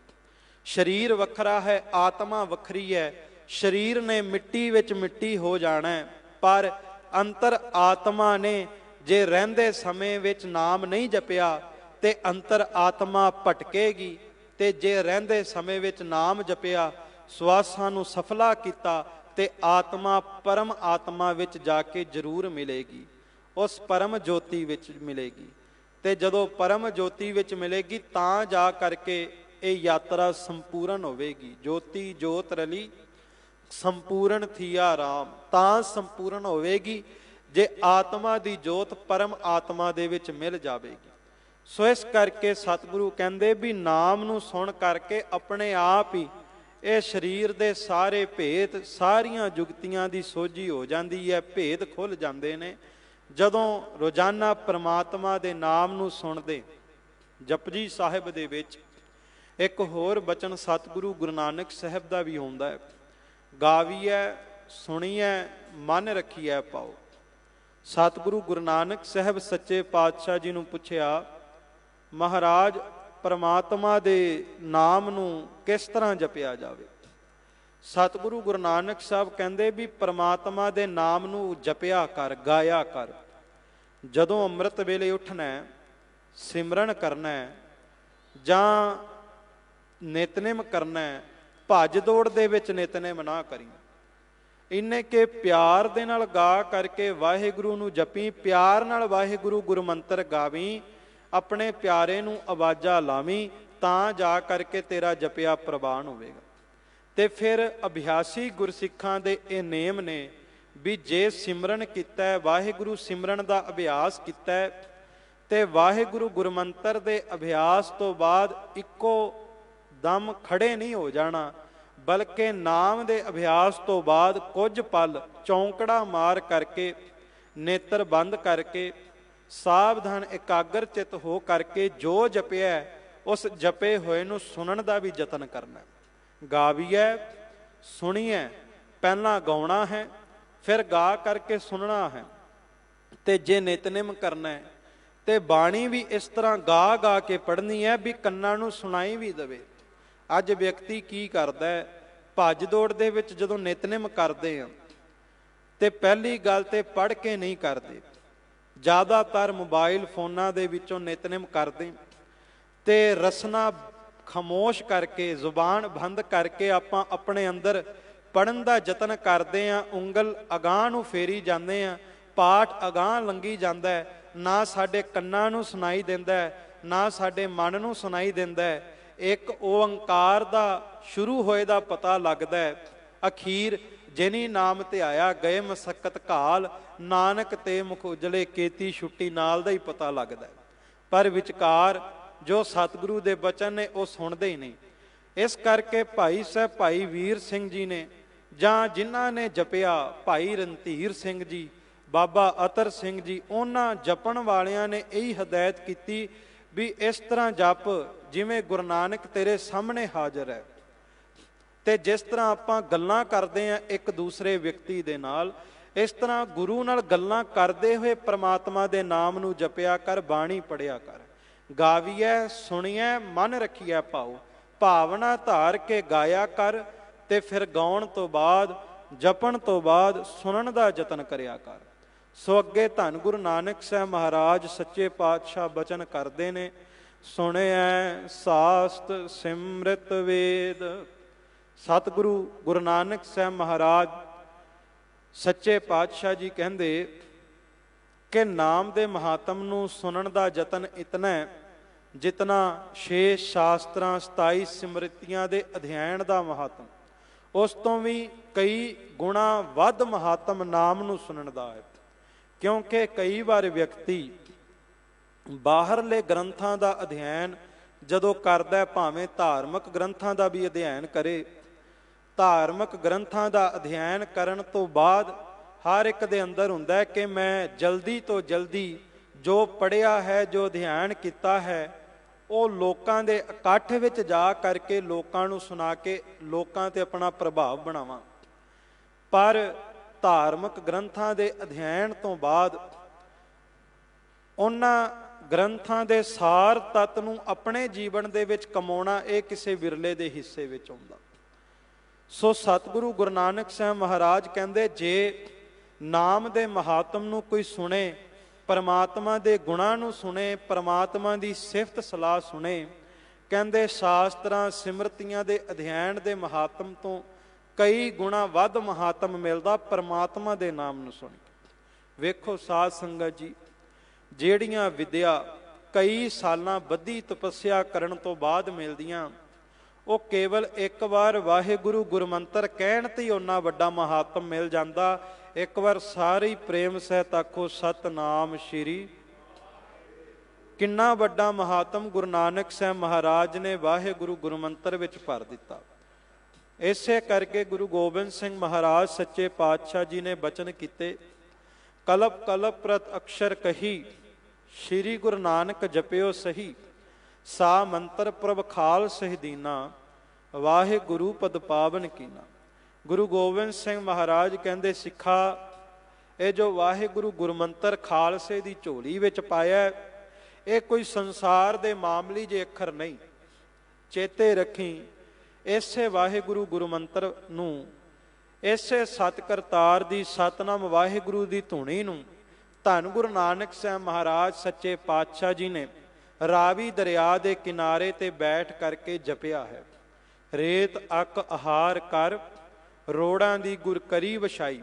ਸਰੀਰ ਵੱਖਰਾ ਹੈ, ਆਤਮਾ ਵੱਖਰੀ ਹੈ। ਸਰੀਰ ਨੇ ਮਿੱਟੀ ਵਿੱਚ ਮਿੱਟੀ ਹੋ ਜਾਣਾ, ਪਰ ਅੰਤਰ ਆਤਮਾ ਨੇ ਜੇ ਰਹਿੰਦੇ ਸਮੇਂ ਵਿੱਚ ਨਾਮ ਨਹੀਂ ਜਪਿਆ ਤੇ ਅੰਤਰ ਆਤਮਾ ਭਟਕੇਗੀ, ਤੇ ਜੇ ਰਹਿੰਦੇ ਸਮੇਂ ਵਿੱਚ ਨਾਮ ਜਪਿਆ, ਸਵਾਸਾਂ ਨੂੰ ਸਫਲਾ ਕੀਤਾ, ਤੇ ਆਤਮਾ ਪਰਮ ਆਤਮਾ ਵਿੱਚ ਜਾ ਕੇ ਜ਼ਰੂਰ ਮਿਲੇਗੀ, ਉਸ ਪਰਮ ਜੋਤੀ ਵਿੱਚ ਮਿਲੇਗੀ। ਤੇ ਜਦੋਂ ਪਰਮ ਜੋਤੀ ਵਿੱਚ ਮਿਲੇਗੀ ਤਾਂ ਜਾ ਕਰਕੇ ਇਹ ਯਾਤਰਾ ਸੰਪੂਰਨ ਹੋਵੇਗੀ। ਜੋਤੀ ਜੋਤ ਰਲੀ ਸੰਪੂਰਨ ਥੀਆ ਰਾਮ, ਤਾਂ ਸੰਪੂਰਨ ਹੋਵੇਗੀ ਜੇ ਆਤਮਾ ਦੀ ਜੋਤ ਪਰਮ ਆਤਮਾ ਦੇ ਵਿੱਚ ਮਿਲ ਜਾਵੇਗੀ। ਸੋ ਇਸ ਕਰਕੇ ਸਤਿਗੁਰੂ ਕਹਿੰਦੇ ਵੀ ਨਾਮ ਨੂੰ ਸੁਣ ਕਰਕੇ ਆਪਣੇ ਆਪ ਹੀ ਇਹ ਸਰੀਰ ਦੇ ਸਾਰੇ ਭੇਦ, ਸਾਰੀਆਂ ਜੁਗਤੀਆਂ ਦੀ ਸੋਝੀ ਹੋ ਜਾਂਦੀ ਹੈ, ਭੇਦ ਖੁੱਲ ਜਾਂਦੇ ਨੇ। ਜਦੋਂ ਰੋਜ਼ਾਨਾ ਪ੍ਰਮਾਤਮਾ ਦੇ ਨਾਮ ਨੂੰ ਸੁਣਦੇ, ਜਪਜੀ ਸਾਹਿਬ ਦੇ ਵਿੱਚ ਇੱਕ ਹੋਰ ਬਚਨ ਸਤਿਗੁਰੂ ਗੁਰੂ ਨਾਨਕ ਸਾਹਿਬ ਦਾ ਵੀ ਆਉਂਦਾ ਹੈ, ਗਾਵੀਐ ਸੁਣੀਐ ਮਨ ਰੱਖੀਐ ਪਾਓ। ਸਤਿਗੁਰੂ ਗੁਰੂ ਨਾਨਕ ਸਾਹਿਬ ਸੱਚੇ ਪਾਤਸ਼ਾਹ ਜੀ ਨੂੰ ਪੁੱਛਿਆ, ਮਹਾਰਾਜ ਪਰਮਾਤਮਾ ਦੇ ਨਾਮ ਨੂੰ ਕਿਸ ਤਰ੍ਹਾਂ ਜਪਿਆ ਜਾਵੇ? ਸਤਿਗੁਰੂ ਗੁਰੂ ਨਾਨਕ ਸਾਹਿਬ ਕਹਿੰਦੇ ਵੀ ਪਰਮਾਤਮਾ ਦੇ ਨਾਮ ਨੂੰ ਜਪਿਆ ਕਰ, ਗਾਇਆ ਕਰ। ਜਦੋਂ ਅੰਮ੍ਰਿਤ ਵੇਲੇ ਉੱਠਣਾ, ਸਿਮਰਨ ਕਰਨਾ ਜਾਂ ਨਿਤਨੇਮ ਕਰਨਾ, ਭੱਜ ਦੌੜ ਦੇ ਵਿੱਚ ਨਿਤਨੇਮ ਨਾ ਕਰੀ। ਇੰਨੇ ਕਿ ਪਿਆਰ ਦੇ ਨਾਲ ਗਾ ਕਰਕੇ ਵਾਹਿਗੁਰੂ ਨੂੰ ਜਪੀ, ਪਿਆਰ ਨਾਲ ਵਾਹਿਗੁਰੂ ਗੁਰਮੰਤਰ ਗਾਵੀਂ, ਆਪਣੇ ਪਿਆਰੇ ਨੂੰ ਆਵਾਜ਼ਾਂ ਲਾਵੀਂ, ਤਾਂ ਜਾ ਕਰਕੇ ਤੇਰਾ ਜਪਿਆ ਪ੍ਰਵਾਨ ਹੋਵੇਗਾ। ਤੇ ਫਿਰ ਅਭਿਆਸੀ ਗੁਰਸਿੱਖਾਂ ਦੇ ਇਹ ਨੇਮ ਨੇ ਵੀ ਜੇ ਸਿਮਰਨ ਕੀਤਾ, ਵਾਹਿਗੁਰੂ ਸਿਮਰਨ ਦਾ ਅਭਿਆਸ ਕੀਤਾ, ਤੇ ਵਾਹਿਗੁਰੂ ਗੁਰਮੰਤਰ ਦੇ ਅਭਿਆਸ ਤੋਂ ਬਾਅਦ ਇੱਕੋ ਦਮ ਖੜੇ ਨਹੀਂ ਹੋ ਜਾਣਾ, ਬਲਕਿ ਨਾਮ ਦੇ ਅਭਿਆਸ ਤੋਂ ਬਾਅਦ ਕੁਝ ਪਲ ਚੌਂਕੜਾ ਮਾਰ ਕਰਕੇ, ਨੇਤਰ ਬੰਦ ਕਰਕੇ, ਸਾਵਧਾਨ ਇਕਾਗਰ ਚਿੱਤ ਹੋ ਕਰਕੇ ਜੋ ਜਪਿਆ ਉਸ ਜਪੇ ਹੋਏ ਨੂੰ ਸੁਣਨ ਦਾ ਵੀ ਯਤਨ ਕਰਨਾ। ਗਾਵੀਐ ਸੁਣੀਐ, ਪਹਿਲਾਂ ਗਾਉਣਾ ਹੈ, ਫਿਰ ਗਾ ਕਰਕੇ ਸੁਣਨਾ ਹੈ। ਤੇ ਜੇ ਨਿਤਨੇਮ ਕਰਨਾ ਹੈ ਤੇ ਬਾਣੀ ਵੀ ਇਸ ਤਰ੍ਹਾਂ ਗਾ ਗਾ ਕੇ ਪੜ੍ਹਨੀ ਹੈ ਵੀ ਕੰਨਾਂ ਨੂੰ ਸੁਣਾਈ ਵੀ ਦੇਵੇ। ਅੱਜ ਵਿਅਕਤੀ ਕੀ ਕਰਦਾ ਹੈ, ਭੱਜ ਦੌੜ ਦੇ ਵਿੱਚ ਜਦੋਂ ਨਿਤਨੇਮ ਕਰਦੇ ਆ ਤੇ ਪਹਿਲੀ ਗੱਲ ਤੇ ਪੜ੍ਹ ਕੇ ਨਹੀਂ ਕਰਦੇ, ਜ਼ਿਆਦਾਤਰ ਮੋਬਾਈਲ ਫੋਨਾਂ ਦੇ ਵਿੱਚੋਂ ਨਿਤਨੇਮ ਕਰਦੇ ਤੇ ਰਸਨਾ ਖਾਮੋਸ਼ ਕਰਕੇ, ਜ਼ੁਬਾਨ ਬੰਦ ਕਰਕੇ ਆਪਾਂ ਆਪਣੇ ਅੰਦਰ ਪੜ੍ਹਨ ਦਾ ਯਤਨ ਕਰਦੇ ਹਾਂ। ਉਂਗਲ ਅਗਾਂਹ ਨੂੰ ਫੇਰੀ ਜਾਂਦੇ ਹਾਂ, ਪਾਠ ਅਗਾਂਹ ਲੰਘੀ ਜਾਂਦਾ ਹੈ। ਨਾ ਸਾਡੇ ਕੰਨਾਂ ਨੂੰ ਸੁਣਾਈ ਦਿੰਦਾ ਹੈ, ਨਾ ਸਾਡੇ ਮਨ ਨੂੰ ਸੁਣਾਈ ਦਿੰਦਾ ਹੈ। ਇੱਕ ਓੰਕਾਰ ਦਾ ਸ਼ੁਰੂ ਹੋਏ ਦਾ ਪਤਾ ਲੱਗਦਾ ਹੈ। ਅਖੀਰ ਜਿਨੀ ਨਾਮ ਧਿਆਇਆ ਗਏ ਮਸਕਤ ਘਾਲ, ਨਾਨਕ ਤੇ ਮੁਖ ਉਜਲੇ ਕੀਤੀ ਛੁੱਟੀ ਨਾਲ ਦਾ ਹੀ ਪਤਾ ਲੱਗਦਾ। ਪਰ ਵਿਚਕਾਰ ਜੋ ਸਤਿਗੁਰੂ ਦੇ ਬਚਨ ਨੇ ਉਹ ਸੁਣਦੇ ਹੀ ਨਹੀਂ। ਇਸ ਕਰਕੇ ਭਾਈ ਸਾਹਿਬ ਭਾਈ ਵੀਰ ਸਿੰਘ ਜੀ ਨੇ, ਜਾਂ ਜਿਨ੍ਹਾਂ ਨੇ ਜਪਿਆ, ਭਾਈ ਰਣਧੀਰ ਸਿੰਘ ਜੀ, ਬਾਬਾ ਅਤਰ ਸਿੰਘ ਜੀ, ਉਹਨਾਂ ਜਪਣ ਵਾਲਿਆਂ ਨੇ ਇਹੀ ਹਦਾਇਤ ਕੀਤੀ ਵੀ ਇਸ ਤਰ੍ਹਾਂ ਜਪ ਜਿਵੇਂ ਗੁਰੂ ਨਾਨਕ ਤੇਰੇ ਸਾਹਮਣੇ ਹਾਜ਼ਰ ਹੈ। ਤੇ ਜਿਸ ਤਰ੍ਹਾਂ ਆਪਾਂ ਗੱਲਾਂ ਕਰਦੇ ਹਾਂ ਇੱਕ ਦੂਸਰੇ ਵਿਅਕਤੀ ਦੇ ਨਾਲ, ਇਸ ਤਰ੍ਹਾਂ ਗੁਰੂ ਨਾਲ ਗੱਲਾਂ ਕਰਦੇ ਹੋਏ ਪ੍ਰਮਾਤਮਾ ਦੇ ਨਾਮ ਨੂੰ ਜਪਿਆ ਕਰ, ਬਾਣੀ ਪੜ੍ਹਿਆ ਕਰ। ਗਾਵੀਐ ਸੁਣੀਐ ਮਨ ਰੱਖੀਐ ਭਾਉ, ਭਾਵਨਾ ਧਾਰ ਕੇ ਗਾਇਆ ਕਰ। ਤੇ ਫਿਰ ਗਾਉਣ ਤੋਂ ਬਾਅਦ, ਜਪਣ ਤੋਂ ਬਾਅਦ ਸੁਣਨ ਦਾ ਯਤਨ ਕਰਿਆ ਕਰ। ਸੋ ਅੱਗੇ ਧੰਨ ਗੁਰੂ ਨਾਨਕ ਸਾਹਿਬ ਮਹਾਰਾਜ ਸੱਚੇ ਪਾਤਸ਼ਾਹ ਬਚਨ ਕਰਦੇ ਨੇ, ਸੁਣਿਐ ਸਾਸਤ ਸਿਮਰਤ ਵੇਦ। ਸਤਿਗੁਰੂ ਗੁਰੂ ਨਾਨਕ ਸਾਹਿਬ ਮਹਾਰਾਜ ਸੱਚੇ ਪਾਤਸ਼ਾਹ ਜੀ ਕਹਿੰਦੇ ਕਿ ਨਾਮ ਦੇ ਮਹਾਤਮ ਨੂੰ ਸੁਣਨ ਦਾ ਯਤਨ ਇਤਨਾ ਹੈ ਜਿਤਨਾ 6 ਸ਼ਾਸਤਰਾਂ 27 ਸਿਮਰਤੀਆਂ ਦੇ ਅਧਿਐਨ ਦਾ ਮਹਾਤਮ। ਉਸ ਤੋਂ ਵੀ ਕਈ ਗੁਣਾ ਵੱਧ ਮਹਾਤਮ ਨਾਮ ਨੂੰ ਸੁਣਨ ਦਾ ਹੈ। ਕਿਉਂਕਿ ਕਈ ਵਾਰ ਵਿਅਕਤੀ ਬਾਹਰਲੇ ਗ੍ਰੰਥਾਂ ਦਾ ਅਧਿਐਨ ਜਦੋਂ ਕਰਦਾ, ਭਾਵੇਂ ਧਾਰਮਿਕ ਗ੍ਰੰਥਾਂ ਦਾ ਵੀ ਅਧਿਐਨ ਕਰੇ, ਧਾਰਮਿਕ ਗ੍ਰੰਥਾਂ ਦਾ ਅਧਿਐਨ ਕਰਨ ਤੋਂ ਬਾਅਦ ਹਰ ਇੱਕ ਦੇ ਅੰਦਰ ਹੁੰਦਾ ਹੈ ਕਿ ਮੈਂ ਜਲਦੀ ਤੋਂ ਜਲਦੀ ਜੋ ਪੜ੍ਹਿਆ ਹੈ, ਜੋ ਅਧਿਐਨ ਕੀਤਾ ਹੈ, ਉਹ ਲੋਕਾਂ ਦੇ ਇਕੱਠ ਵਿੱਚ ਜਾ ਕਰਕੇ ਲੋਕਾਂ ਨੂੰ ਸੁਣਾ ਕੇ ਲੋਕਾਂ 'ਤੇ ਆਪਣਾ ਪ੍ਰਭਾਵ ਬਣਾਵਾਂ। ਪਰ ਧਾਰਮਿਕ ਗ੍ਰੰਥਾਂ ਦੇ ਅਧਿਐਨ ਤੋਂ ਬਾਅਦ ਉਹਨਾਂ ਗ੍ਰੰਥਾਂ ਦੇ ਸਾਰ ਤੱਤ ਨੂੰ ਆਪਣੇ ਜੀਵਨ ਦੇ ਵਿੱਚ ਕਮਾਉਣਾ, ਇਹ ਕਿਸੇ ਵਿਰਲੇ ਦੇ ਹਿੱਸੇ ਵਿੱਚ ਆਉਂਦਾ। ਸੋ ਸਤਿਗੁਰੂ ਗੁਰੂ ਨਾਨਕ ਸਾਹਿਬ ਮਹਾਰਾਜ ਕਹਿੰਦੇ, ਜੇ ਨਾਮ ਦੇ ਮਹਾਤਮ ਨੂੰ ਕੋਈ ਸੁਣੇ, ਪਰਮਾਤਮਾ ਦੇ ਗੁਣਾਂ ਨੂੰ ਸੁਣੇ, ਪਰਮਾਤਮਾ ਦੀ ਸਿਫਤ ਸਲਾਹ ਸੁਣੇ, ਕਹਿੰਦੇ ਸ਼ਾਸਤਰਾਂ ਸਿਮਰਤੀਆਂ ਦੇ ਅਧਿਐਨ ਦੇ ਮਹਾਤਮ ਤੋਂ ਕਈ ਗੁਣਾ ਵੱਧ ਮਹਾਤਮ ਮਿਲਦਾ ਪਰਮਾਤਮਾ ਦੇ ਨਾਮ ਨੂੰ ਸੁਣ ਕੇ। ਵੇਖੋ ਸਾਧ ਸੰਗਤ ਜੀ, ਜਿਹੜੀਆਂ ਵਿਦਿਆ ਕਈ ਸਾਲਾਂ ਬੱਧੀ ਤਪੱਸਿਆ ਕਰਨ ਤੋਂ ਬਾਅਦ ਮਿਲਦੀਆਂ, ਉਹ ਕੇਵਲ ਇੱਕ ਵਾਰ ਵਾਹਿਗੁਰੂ ਗੁਰਮੰਤਰ ਕਹਿਣ ਤੇ ਹੀ ਓਨਾ ਵੱਡਾ ਮਹਾਤਮ ਮਿਲ ਜਾਂਦਾ। ਇੱਕ ਵਾਰ ਸਾਰੀ ਪ੍ਰੇਮ ਸਹਿਤ ਆਖੋ ਸਤਨਾਮ ਸ਼੍ਰੀ। ਕਿੰਨਾ ਵੱਡਾ ਮਹਾਤਮ ਗੁਰੂ ਨਾਨਕ ਸਾਹਿਬ ਮਹਾਰਾਜ ਨੇ ਵਾਹਿਗੁਰੂ ਗੁਰਮੰਤਰ ਵਿੱਚ ਭਰ ਦਿੱਤਾ। ਇਸੇ ਕਰਕੇ ਗੁਰੂ ਗੋਬਿੰਦ ਸਿੰਘ ਮਹਾਰਾਜ ਸੱਚੇ ਪਾਤਸ਼ਾਹ ਜੀ ਨੇ ਬਚਨ ਕੀਤੇ, ਕਲਪ ਕਲਪ ਪ੍ਰਤ ਅਕਸ਼ਰ ਕਹੀ, ਸ਼੍ਰੀ ਗੁਰੂ ਨਾਨਕ ਜਪਿਓ ਸਹੀ, ਸਾ ਮੰਤਰ ਪ੍ਰਭ ਖਾਲ ਸਹਿਦੀਨਾ, ਵਾਹਿਗੁਰੂ ਪਦ ਪਾਵਨ ਕੀਨਾ। ਗੁਰੂ ਗੋਬਿੰਦ ਸਿੰਘ ਮਹਾਰਾਜ ਕਹਿੰਦੇ, ਸਿੱਖਾ, ਇਹ ਜੋ ਵਾਹਿਗੁਰੂ ਗੁਰਮੰਤਰ ਖਾਲਸੇ ਦੀ ਝੋਲੀ ਵਿੱਚ ਪਾਇਆ, ਇਹ ਕੋਈ ਸੰਸਾਰ ਦੇ ਮਾਮੂਲੀ ਜਿਹੇ ਅੱਖਰ ਨਹੀਂ। ਚੇਤੇ ਰੱਖੀ, ਇਸੇ ਵਾਹਿਗੁਰੂ ਗੁਰਮੰਤਰ ਨੂੰ, ਇਸੇ ਸਤ ਕਰਤਾਰ ਦੀ ਸਤਨਾਮ ਵਾਹਿਗੁਰੂ ਦੀ ਧੁਨੀ ਨੂੰ ਧੰਨ ਗੁਰੂ ਨਾਨਕ ਸਾਹਿਬ ਮਹਾਰਾਜ ਸੱਚੇ ਪਾਤਸ਼ਾਹ ਜੀ ਨੇ ਰਾਵੀ ਦਰਿਆ ਦੇ ਕਿਨਾਰੇ ਤੇ ਬੈਠ ਕਰਕੇ ਜਪਿਆ ਹੈ। ਰੇਤ ਅੱਕ ਆਹਾਰ ਕਰ, ਰੋੜਾਂ ਦੀ ਗੁਰ ਕਰੀ ਵਛਾਈ,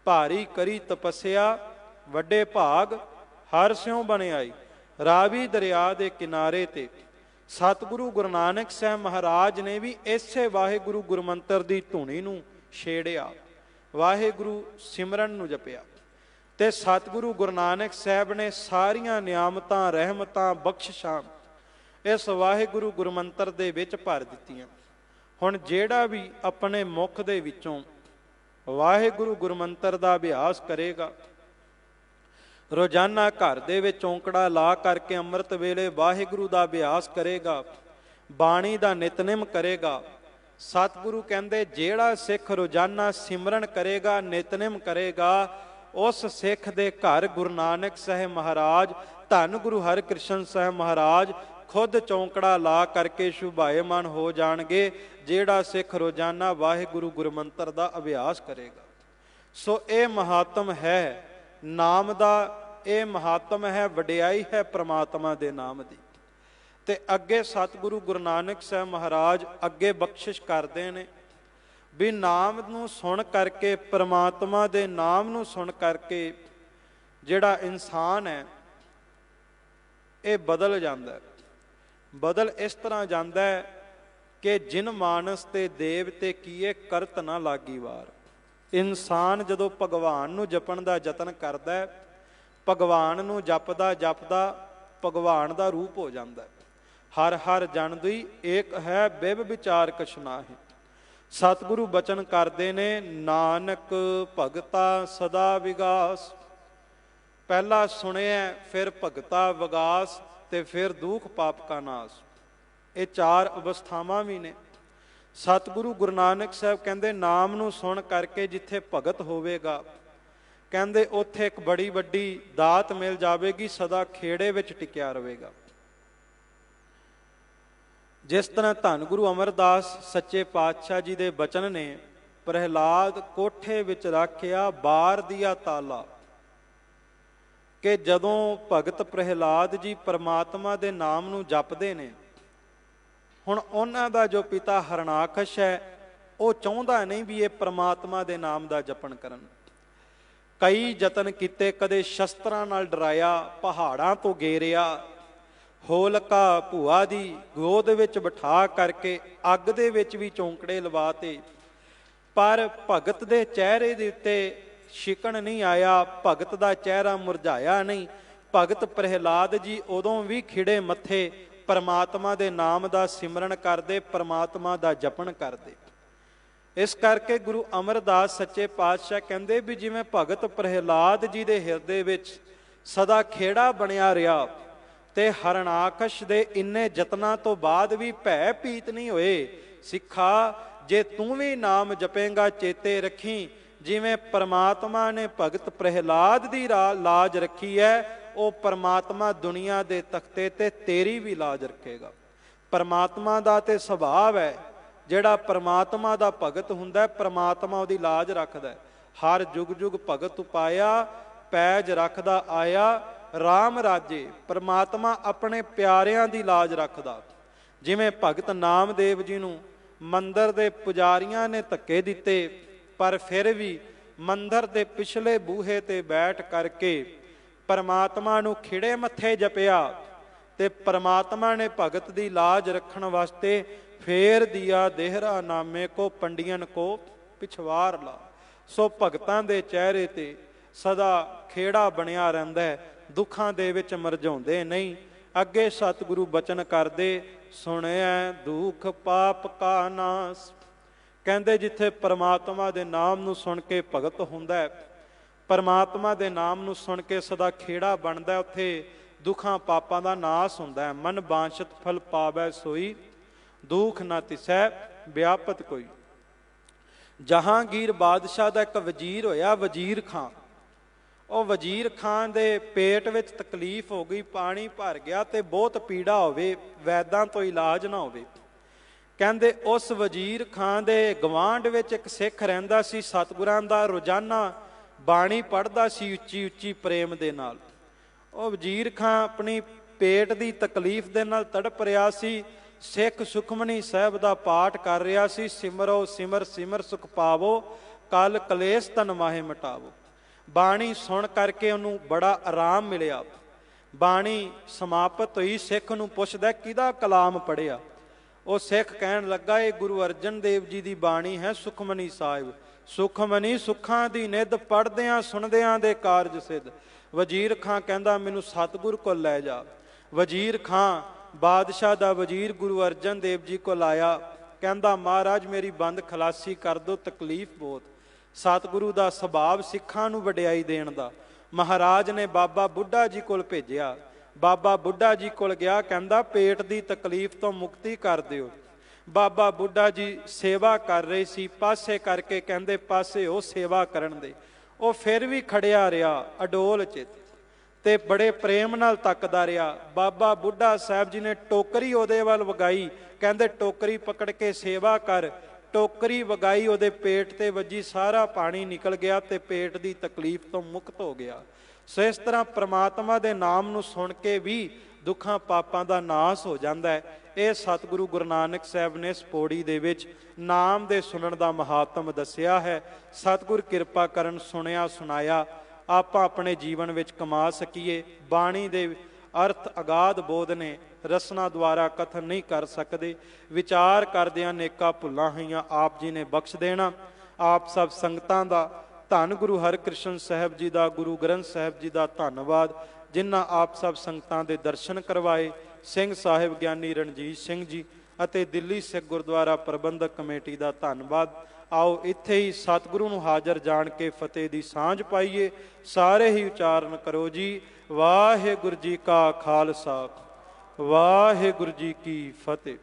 ਭਾਰੀ ਕਰੀ ਤਪੱਸਿਆ, ਵੱਡੇ ਭਾਗ ਹਰ ਸਿਉ ਬਣ ਆਈ। ਰਾਵੀ ਦਰਿਆ ਦੇ ਕਿਨਾਰੇ ਤੇ ਸਤਿਗੁਰੂ ਗੁਰੂ ਨਾਨਕ ਸਾਹਿਬ ਮਹਾਰਾਜ ਨੇ ਵੀ ਇਸੇ ਵਾਹਿਗੁਰੂ ਗੁਰਮੰਤਰ ਦੀ ਧੁਨੀ ਨੂੰ ਛੇੜਿਆ, ਵਾਹਿਗੁਰੂ ਸਿਮਰਨ ਨੂੰ ਜਪਿਆ। ਤੇ ਸਤਿਗੁਰੂ ਗੁਰੂ ਨਾਨਕ ਸਾਹਿਬ ਨੇ ਸਾਰੀਆਂ ਨਿਆਮਤਾਂ, ਰਹਿਮਤਾਂ, ਬਖਸ਼ਿਸ਼ਾਂ ਇਸ ਵਾਹਿਗੁਰੂ ਗੁਰਮੰਤਰ ਦੇ ਵਿੱਚ ਭਰ ਦਿੱਤੀਆਂ। ਹੁਣ ਜਿਹੜਾ ਵੀ ਆਪਣੇ ਮੁਖ ਦੇ ਵਿੱਚੋਂ ਵਾਹਿਗੁਰੂ ਗੁਰਮੰਤਰ ਦਾ ਅਭਿਆਸ ਕਰੇਗਾ, ਰੋਜ਼ਾਨਾ ਘਰ ਦੇ ਵਿੱਚ ਔਂਕੜਾ ਲਾ ਕਰਕੇ ਅੰਮ੍ਰਿਤ ਵੇਲੇ ਵਾਹਿਗੁਰੂ ਦਾ ਅਭਿਆਸ ਕਰੇਗਾ, ਬਾਣੀ ਦਾ ਨਿਤਨੇਮ ਕਰੇਗਾ, ਸਤਿਗੁਰੂ ਕਹਿੰਦੇ ਜਿਹੜਾ ਸਿੱਖ ਰੋਜ਼ਾਨਾ ਸਿਮਰਨ ਕਰੇਗਾ, ਨਿਤਨੇਮ ਕਰੇਗਾ, ਉਸ ਸਿੱਖ ਦੇ ਘਰ ਗੁਰੂ ਨਾਨਕ ਸਾਹਿਬ ਮਹਾਰਾਜ, ਧੰਨ ਗੁਰੂ ਹਰਿਕ੍ਰਿਸ਼ਨ ਸਾਹਿਬ ਮਹਾਰਾਜ ਖੁਦ ਚੌਂਕੜਾ ਲਾ ਕਰਕੇ ਸ਼ੁਭਾਏਮਾਨ ਹੋ ਜਾਣਗੇ, ਜਿਹੜਾ ਸਿੱਖ ਰੋਜ਼ਾਨਾ ਵਾਹਿਗੁਰੂ ਗੁਰਮੰਤਰ ਦਾ ਅਭਿਆਸ ਕਰੇਗਾ। ਸੋ ਇਹ ਮਹਾਤਮ ਹੈ ਨਾਮ ਦਾ, ਇਹ ਮਹਾਤਮ ਹੈ, ਵਡਿਆਈ ਹੈ ਪ੍ਰਮਾਤਮਾ ਦੇ ਨਾਮ ਦੀ। ਤੇ ਅੱਗੇ ਸਤਿਗੁਰੂ ਗੁਰੂ ਨਾਨਕ ਸਾਹਿਬ ਮਹਾਰਾਜ ਅੱਗੇ ਬਖਸ਼ਿਸ਼ ਕਰਦੇ ਨੇ ਵੀ ਨਾਮ ਨੂੰ ਸੁਣ ਕਰਕੇ, ਪ੍ਰਮਾਤਮਾ ਦੇ ਨਾਮ ਨੂੰ ਸੁਣ ਕਰਕੇ ਜਿਹੜਾ ਇਨਸਾਨ ਹੈ ਇਹ ਬਦਲ ਜਾਂਦਾ। ਬਦਲ ਇਸ ਤਰ੍ਹਾਂ ਜਾਂਦਾ ਹੈ ਕਿ ਜਿਨ ਮਾਨਸ ਤੇ ਦੇਵ ਤੇ ਕੀਏ ਕਰਤ ਨਾ ਲਾਗੀ ਵਾਰ। ਇਨਸਾਨ ਜਦੋਂ ਭਗਵਾਨ ਨੂੰ ਜਪਣ ਦਾ ਯਤਨ ਕਰਦਾ ਹੈ, ਭਗਵਾਨ ਨੂੰ ਜਪਦਾ ਜਪਦਾ ਭਗਵਾਨ ਦਾ ਰੂਪ ਹੋ ਜਾਂਦਾ। ਹਰ ਹਰ ਜਨ ਦੁਈ ਏਕ ਹੈ, ਬਿਬ ਵਿਚਾਰ ਕਛ ਨਾਹਿ। ਸਤਿਗੁਰੂ ਬਚਨ ਕਰਦੇ ਨੇ, ਨਾਨਕ ਭਗਤਾ ਸਦਾ ਵਿਗਾਸ। ਪਹਿਲਾ ਸੁਣਿਆ, ਫਿਰ ਭਗਤਾ ਵਿਗਾਸ, ਤੇ ਫਿਰ ਦੁੱਖ ਪਾਪ ਕਾ ਨਾਸ। ਇਹ ਚਾਰ ਅਵਸਥਾਵਾਂ ਵੀ ਨੇ। ਸਤਿਗੁਰੂ ਗੁਰੂ ਨਾਨਕ ਸਾਹਿਬ ਕਹਿੰਦੇ ਨਾਮ ਨੂੰ ਸੁਣ ਕਰਕੇ ਜਿੱਥੇ ਭਗਤ ਹੋਵੇਗਾ, ਕਹਿੰਦੇ ਉੱਥੇ ਇੱਕ ਬੜੀ ਵੱਡੀ ਦਾਤ ਮਿਲ ਜਾਵੇਗੀ, ਸਦਾ ਖੇੜੇ ਵਿੱਚ ਟਿਕਿਆ ਰਹੇਗਾ। ਜਿਸ ਤਰ੍ਹਾਂ ਧੰਨ ਗੁਰੂ ਅਮਰਦਾਸ ਸੱਚੇ ਪਾਤਸ਼ਾਹ ਜੀ ਦੇ ਬਚਨ ਨੇ, ਪ੍ਰਹਿਲਾਦ ਕੋਠੇ ਵਿੱਚ ਰੱਖਿਆ ਬਾਰ ਦੀਆ ਤਾਲਾ, ਕਿ ਜਦੋਂ ਭਗਤ ਪ੍ਰਹਿਲਾਦ ਜੀ ਪਰਮਾਤਮਾ ਦੇ ਨਾਮ ਨੂੰ ਜਪਦੇ ਨੇ, ਹੁਣ ਉਹਨਾਂ ਦਾ ਜੋ ਪਿਤਾ ਹਰਣਾਕਸ਼ ਹੈ ਉਹ ਚਾਹੁੰਦਾ ਨਹੀਂ ਵੀ ਇਹ ਪਰਮਾਤਮਾ ਦੇ ਨਾਮ ਦਾ ਜਪਣ ਕਰਨ। ਕਈ ਯਤਨ ਕੀਤੇ, ਕਦੇ ਸ਼ਸਤਰਾਂ ਨਾਲ ਡਰਾਇਆ, ਪਹਾੜਾਂ ਤੋਂ ਗੇਰਿਆ, ਹੋਲਕਾ ਭੂਆ ਦੀ ਗੋਦ ਵਿੱਚ ਬਿਠਾ ਕਰਕੇ ਅੱਗ ਦੇ ਵਿੱਚ ਵੀ ਚੌਂਕੜੇ ਲਵਾਤੇ, ਪਰ ਭਗਤ ਦੇ ਚਿਹਰੇ ਦੇ ਉੱਤੇ ਸ਼ਿਕਣ ਨਹੀਂ ਆਇਆ, ਭਗਤ ਦਾ ਚਿਹਰਾ ਮੁਰਝਾਇਆ ਨਹੀਂ। ਭਗਤ ਪ੍ਰਹਿਲਾਦ ਜੀ ਉਦੋਂ ਵੀ ਖਿੜੇ ਮੱਥੇ ਪਰਮਾਤਮਾ ਦੇ ਨਾਮ ਦਾ ਸਿਮਰਨ ਕਰਦੇ, ਪਰਮਾਤਮਾ ਦਾ ਜਪਣ ਕਰਦੇ। ਇਸ ਕਰਕੇ ਗੁਰੂ ਅਮਰਦਾਸ ਸੱਚੇ ਪਾਤਸ਼ਾਹ ਕਹਿੰਦੇ ਵੀ ਜਿਵੇਂ ਭਗਤ ਪ੍ਰਹਿਲਾਦ ਜੀ ਦੇ ਹਿਰਦੇ ਵਿੱਚ ਸਦਾ ਖੇੜਾ ਬਣਿਆ ਰਿਹਾ, ਤੇ ਹਰਣਾਕਸ਼ ਦੇ ਇੰਨੇ ਯਤਨਾਂ ਤੋਂ ਬਾਅਦ ਵੀ ਭੈ ਭੀਤ ਨਹੀਂ ਹੋਏ। ਸਿੱਖਾ, ਜੇ ਤੂੰ ਵੀ ਨਾਮ ਜਪੇਂਗਾ ਚੇਤੇ ਰੱਖੀ, ਜਿਵੇਂ ਪਰਮਾਤਮਾ ਨੇ ਭਗਤ ਪ੍ਰਹਿਲਾਦ ਦੀ ਲਾਜ ਰੱਖੀ ਹੈ, ਉਹ ਪਰਮਾਤਮਾ ਦੁਨੀਆ ਦੇ ਤਖਤੇ ਤੇ ਤੇਰੀ ਵੀ ਲਾਜ ਰੱਖੇਗਾ। ਪਰਮਾਤਮਾ ਦਾ ਤੇ ਸੁਭਾਅ ਹੈ, ਜਿਹੜਾ ਪਰਮਾਤਮਾ ਦਾ ਭਗਤ ਹੁੰਦਾ, ਪਰਮਾਤਮਾ ਉਹਦੀ ਲਾਜ ਰੱਖਦਾ। ਹਰ ਜੁਗ ਜੁਗ ਭਗਤ ਉਪਾਇਆ, ਪੈਜ ਰੱਖਦਾ ਆਇਆ, ਰਾਮ ਰਾਜੇ। ਪਰਮਾਤਮਾ ਆਪਣੇ ਪਿਆਰਿਆਂ ਦੀ ਲਾਜ ਰੱਖਦਾ। ਜਿਵੇਂ ਭਗਤ ਨਾਮਦੇਵ ਜੀ ਨੂੰ ਮੰਦਰ ਦੇ ਪੁਜਾਰੀਆਂ ਨੇ ਧੱਕੇ ਦਿੱਤੇ, ਪਰ ਫਿਰ ਵੀ ਮੰਦਰ ਦੇ ਪਿਛਲੇ ਬੂਹੇ ਤੇ ਬੈਠ ਕਰਕੇ ਪਰਮਾਤਮਾ ਨੂੰ ਖਿੜੇ ਮੱਥੇ ਜਪਿਆ, ਤੇ ਪਰਮਾਤਮਾ ਨੇ ਭਗਤ ਦੀ ਲਾਜ ਰੱਖਣ ਵਾਸਤੇ ਫੇਰ ਦਿਆ ਦੇਹਰਾ ਨਾਮੇ ਕੋ ਪੰਡੀਅਨ ਕੋ ਪਿਛਵਾਰ ਲਾ। ਸੋ ਭਗਤਾਂ ਦੇ ਚਿਹਰੇ ਤੇ ਸਦਾ ਖੇੜਾ ਬਣਿਆ ਰਹਿੰਦਾ ਹੈ, ਦੁੱਖਾਂ ਦੇ ਵਿੱਚ ਮਰਝਾਉਂਦੇ ਨਹੀਂ। ਅੱਗੇ ਸਤਿਗੁਰੂ ਬਚਨ ਕਰਦੇ, ਸੁਣਿਆ ਦੁੱਖ ਪਾਪ ਕਾ ਨਾਸ। ਕਹਿੰਦੇ ਜਿੱਥੇ ਪਰਮਾਤਮਾ ਦੇ ਨਾਮ ਨੂੰ ਸੁਣ ਕੇ ਭਗਤ ਹੁੰਦਾ ਹੈ, ਪਰਮਾਤਮਾ ਦੇ ਨਾਮ ਨੂੰ ਸੁਣ ਕੇ ਸਦਾ ਖੇੜਾ ਬਣਦਾ, ਉੱਥੇ ਦੁੱਖਾਂ ਪਾਪਾਂ ਦਾ ਨਾਸ ਹੁੰਦਾ ਹੈ। ਮਨ ਬਾਂਛਤ ਫਲ ਪਾਵੈ ਸੋਈ, ਦੁੱਖ ਨਾ ਤਿਸੈ ਵਿਆਪਤ ਕੋਈ। ਜਹਾਂਗੀਰ ਬਾਦਸ਼ਾਹ ਦਾ ਇੱਕ ਵਜ਼ੀਰ ਹੋਇਆ, ਵਜ਼ੀਰ ਖਾਂ। ਉਹ ਵਜ਼ੀਰ ਖਾਂ ਦੇ ਪੇਟ ਵਿੱਚ ਤਕਲੀਫ ਹੋ ਗਈ, ਪਾਣੀ ਭਰ ਗਿਆ ਤੇ ਬਹੁਤ ਪੀੜਾ ਹੋਵੇ, ਵੈਦਾਂ ਤੋਂ ਇਲਾਜ ਨਾ ਹੋਵੇ। ਕਹਿੰਦੇ ਉਸ ਵਜ਼ੀਰ ਖਾਂ ਦੇ ਗਵਾਂਢ ਵਿੱਚ ਇੱਕ ਸਿੱਖ ਰਹਿੰਦਾ ਸੀ, ਸਤਿਗੁਰਾਂ ਦਾ ਰੋਜ਼ਾਨਾ ਬਾਣੀ ਪੜ੍ਹਦਾ ਸੀ ਉੱਚੀ ਉੱਚੀ ਪ੍ਰੇਮ ਦੇ ਨਾਲ। ਉਹ ਵਜ਼ੀਰ ਖਾਂ ਆਪਣੀ ਪੇਟ ਦੀ ਤਕਲੀਫ ਦੇ ਨਾਲ ਤੜਪ ਰਿਹਾ ਸੀ। ਸਿੱਖ ਸੁਖਮਨੀ ਸਾਹਿਬ ਦਾ ਪਾਠ ਕਰ ਰਿਹਾ ਸੀ, ਸਿਮਰੋ ਸਿਮਰ ਸਿਮਰ ਸੁਖ ਪਾਵੋ, ਕਲ ਕਲੇਸ਼ ਤਨ ਮਾਹੇ ਮਿਟਾਵੋ। ਬਾਣੀ ਸੁਣ ਕਰਕੇ ਉਹਨੂੰ ਬੜਾ ਆਰਾਮ ਮਿਲਿਆ। ਬਾਣੀ ਸਮਾਪਤ ਹੋਈ, ਸਿੱਖ ਨੂੰ ਪੁੱਛਦਾ ਕਿਹਦਾ ਕਲਾਮ ਪੜ੍ਹਿਆ। ਉਹ ਸਿੱਖ ਕਹਿਣ ਲੱਗਾ ਇਹ ਗੁਰੂ ਅਰਜਨ ਦੇਵ ਜੀ ਦੀ ਬਾਣੀ ਹੈ, ਸੁਖਮਨੀ ਸਾਹਿਬ। ਸੁਖਮਨੀ ਸੁੱਖਾਂ ਦੀ ਨਿੱਧ, ਪੜ੍ਹਦਿਆਂ ਸੁਣਦਿਆਂ ਦੇ ਕਾਰਜ ਸਿੱਧ। ਵਜ਼ੀਰ ਖਾਂ ਕਹਿੰਦਾ ਮੈਨੂੰ ਸਤਿਗੁਰ ਕੋਲ ਲੈ ਜਾ। ਵਜ਼ੀਰ ਖਾਂ ਬਾਦਸ਼ਾਹ ਦਾ ਵਜ਼ੀਰ ਗੁਰੂ ਅਰਜਨ ਦੇਵ ਜੀ ਕੋਲ ਆਇਆ, ਕਹਿੰਦਾ ਮਹਾਰਾਜ ਮੇਰੀ ਬੰਦ ਖਲਾਸੀ ਕਰ ਦਿਓ, ਤਕਲੀਫ ਬਹੁਤ। ਸਤਿਗੁਰੂ ਦਾ ਸੁਭਾਵ ਸਿੱਖਾਂ ਨੂੰ ਵਡਿਆਈ ਦੇਣ ਦਾ। ਮਹਾਰਾਜ ਨੇ ਬਾਬਾ ਬੁੱਢਾ ਜੀ ਕੋਲ ਭੇਜਿਆ। ਬਾਬਾ ਬੁੱਢਾ ਜੀ ਕੋਲ ਗਿਆ, ਕਹਿੰਦਾ ਪੇਟ ਦੀ ਤਕਲੀਫ ਤੋਂ ਮੁਕਤੀ ਕਰ ਦਿਓ। ਬਾਬਾ ਬੁੱਢਾ ਜੀ ਸੇਵਾ ਕਰ ਰਹੇ ਸੀ, ਪਾਸੇ ਕਰਕੇ ਕਹਿੰਦੇ ਪਾਸੇ ਉਹ ਸੇਵਾ ਕਰਨ ਦੇ। ਉਹ ਫਿਰ ਵੀ ਖੜਿਆ ਰਿਹਾ ਅਡੋਲ ਚਿੱਤ, ਤੇ ਬੜੇ ਪ੍ਰੇਮ ਨਾਲ ਤੱਕਦਾ ਰਿਹਾ। ਬਾਬਾ ਬੁੱਢਾ ਸਾਹਿਬ ਜੀ ਨੇ ਟੋਕਰੀ ਉਹਦੇ ਵੱਲ ਵਗਾਈ, ਕਹਿੰਦੇ ਟੋਕਰੀ ਪਕੜ ਕੇ ਸੇਵਾ ਕਰ। ਟੋਕਰੀ ਵਗਾਈ, ਉਹਦੇ ਪੇਟ ਤੇ ਵੱਜੀ, ਸਾਰਾ ਪਾਣੀ ਨਿਕਲ ਗਿਆ ਤੇ ਪੇਟ ਦੀ ਤਕਲੀਫ ਤੋਂ ਮੁਕਤ ਹੋ ਗਿਆ। ਸੋ ਇਸ ਤਰ੍ਹਾਂ ਪ੍ਰਮਾਤਮਾ ਦੇ ਨਾਮ ਨੂੰ ਸੁਣ ਕੇ ਵੀ ਦੁੱਖਾਂ ਪਾਪਾਂ ਦਾ ਨਾਸ ਹੋ ਜਾਂਦਾ ਹੈ। ਇਹ ਸਤਿਗੁਰੂ ਗੁਰੂ ਨਾਨਕ ਸਾਹਿਬ ਨੇ ਇਸ ਪੌੜੀ ਦੇ ਵਿੱਚ ਨਾਮ ਦੇ ਸੁਣਨ ਦਾ ਮਹਾਤਮ ਦੱਸਿਆ ਹੈ। ਸਤਿਗੁਰ ਕਿਰਪਾ ਕਰਨ, ਸੁਣਿਆ ਸੁਣਾਇਆ ਆਪਾਂ ਆਪਣੇ ਜੀਵਨ ਵਿੱਚ ਕਮਾ ਸਕੀਏ। ਬਾਣੀ ਦੇ ਅਰਥ ਅਗਾਧ ਬੋਧ ਨੇ, ਰਸਨਾ ਦੁਆਰਾ ਕਥਨ ਨਹੀਂ ਕਰ ਸਕਦੇ। ਵਿਚਾਰ ਕਰਦਿਆਂ ਨੇਕਾਂ ਭੁੱਲਾਂ ਹੋਈਆਂ ਆਪ ਜੀ ਨੇ ਬਖਸ਼ ਦੇਣਾ। ਆਪ ਸਭ ਸੰਗਤਾਂ ਦਾ ਧੰਨ ਗੁਰੂ ਹਰਿਕ੍ਰਿਸ਼ਨ ਸਾਹਿਬ ਜੀ ਦਾ, ਗੁਰੂ ਗ੍ਰੰਥ ਸਾਹਿਬ ਜੀ ਦਾ ਧੰਨਵਾਦ, ਜਿਨ੍ਹਾਂ ਆਪ ਸਭ ਸੰਗਤਾਂ ਦੇ ਦਰਸ਼ਨ ਕਰਵਾਏ। ਸਿੰਘ ਸਾਹਿਬ ਗਿਆਨੀ ਰਣਜੀਤ ਸਿੰਘ ਜੀ ਅਤੇ ਦਿੱਲੀ ਸਿੱਖ ਗੁਰਦੁਆਰਾ ਪ੍ਰਬੰਧਕ ਕਮੇਟੀ ਦਾ ਧੰਨਵਾਦ। ਆਓ ਇੱਥੇ ਹੀ ਸਤਿਗੁਰੂ ਨੂੰ ਹਾਜ਼ਰ ਜਾਣ ਕੇ ਫਤਿਹ ਦੀ ਸਾਂਝ ਪਾਈਏ। ਸਾਰੇ ਹੀ ਉਚਾਰਨ ਕਰੋ ਜੀ, ਵਾਹਿਗੁਰੂ ਜੀ ਕਾ ਖਾਲਸਾ, ਵਾਹਿਗੁਰੂ ਜੀ ਕੀ ਫਤਿਹ।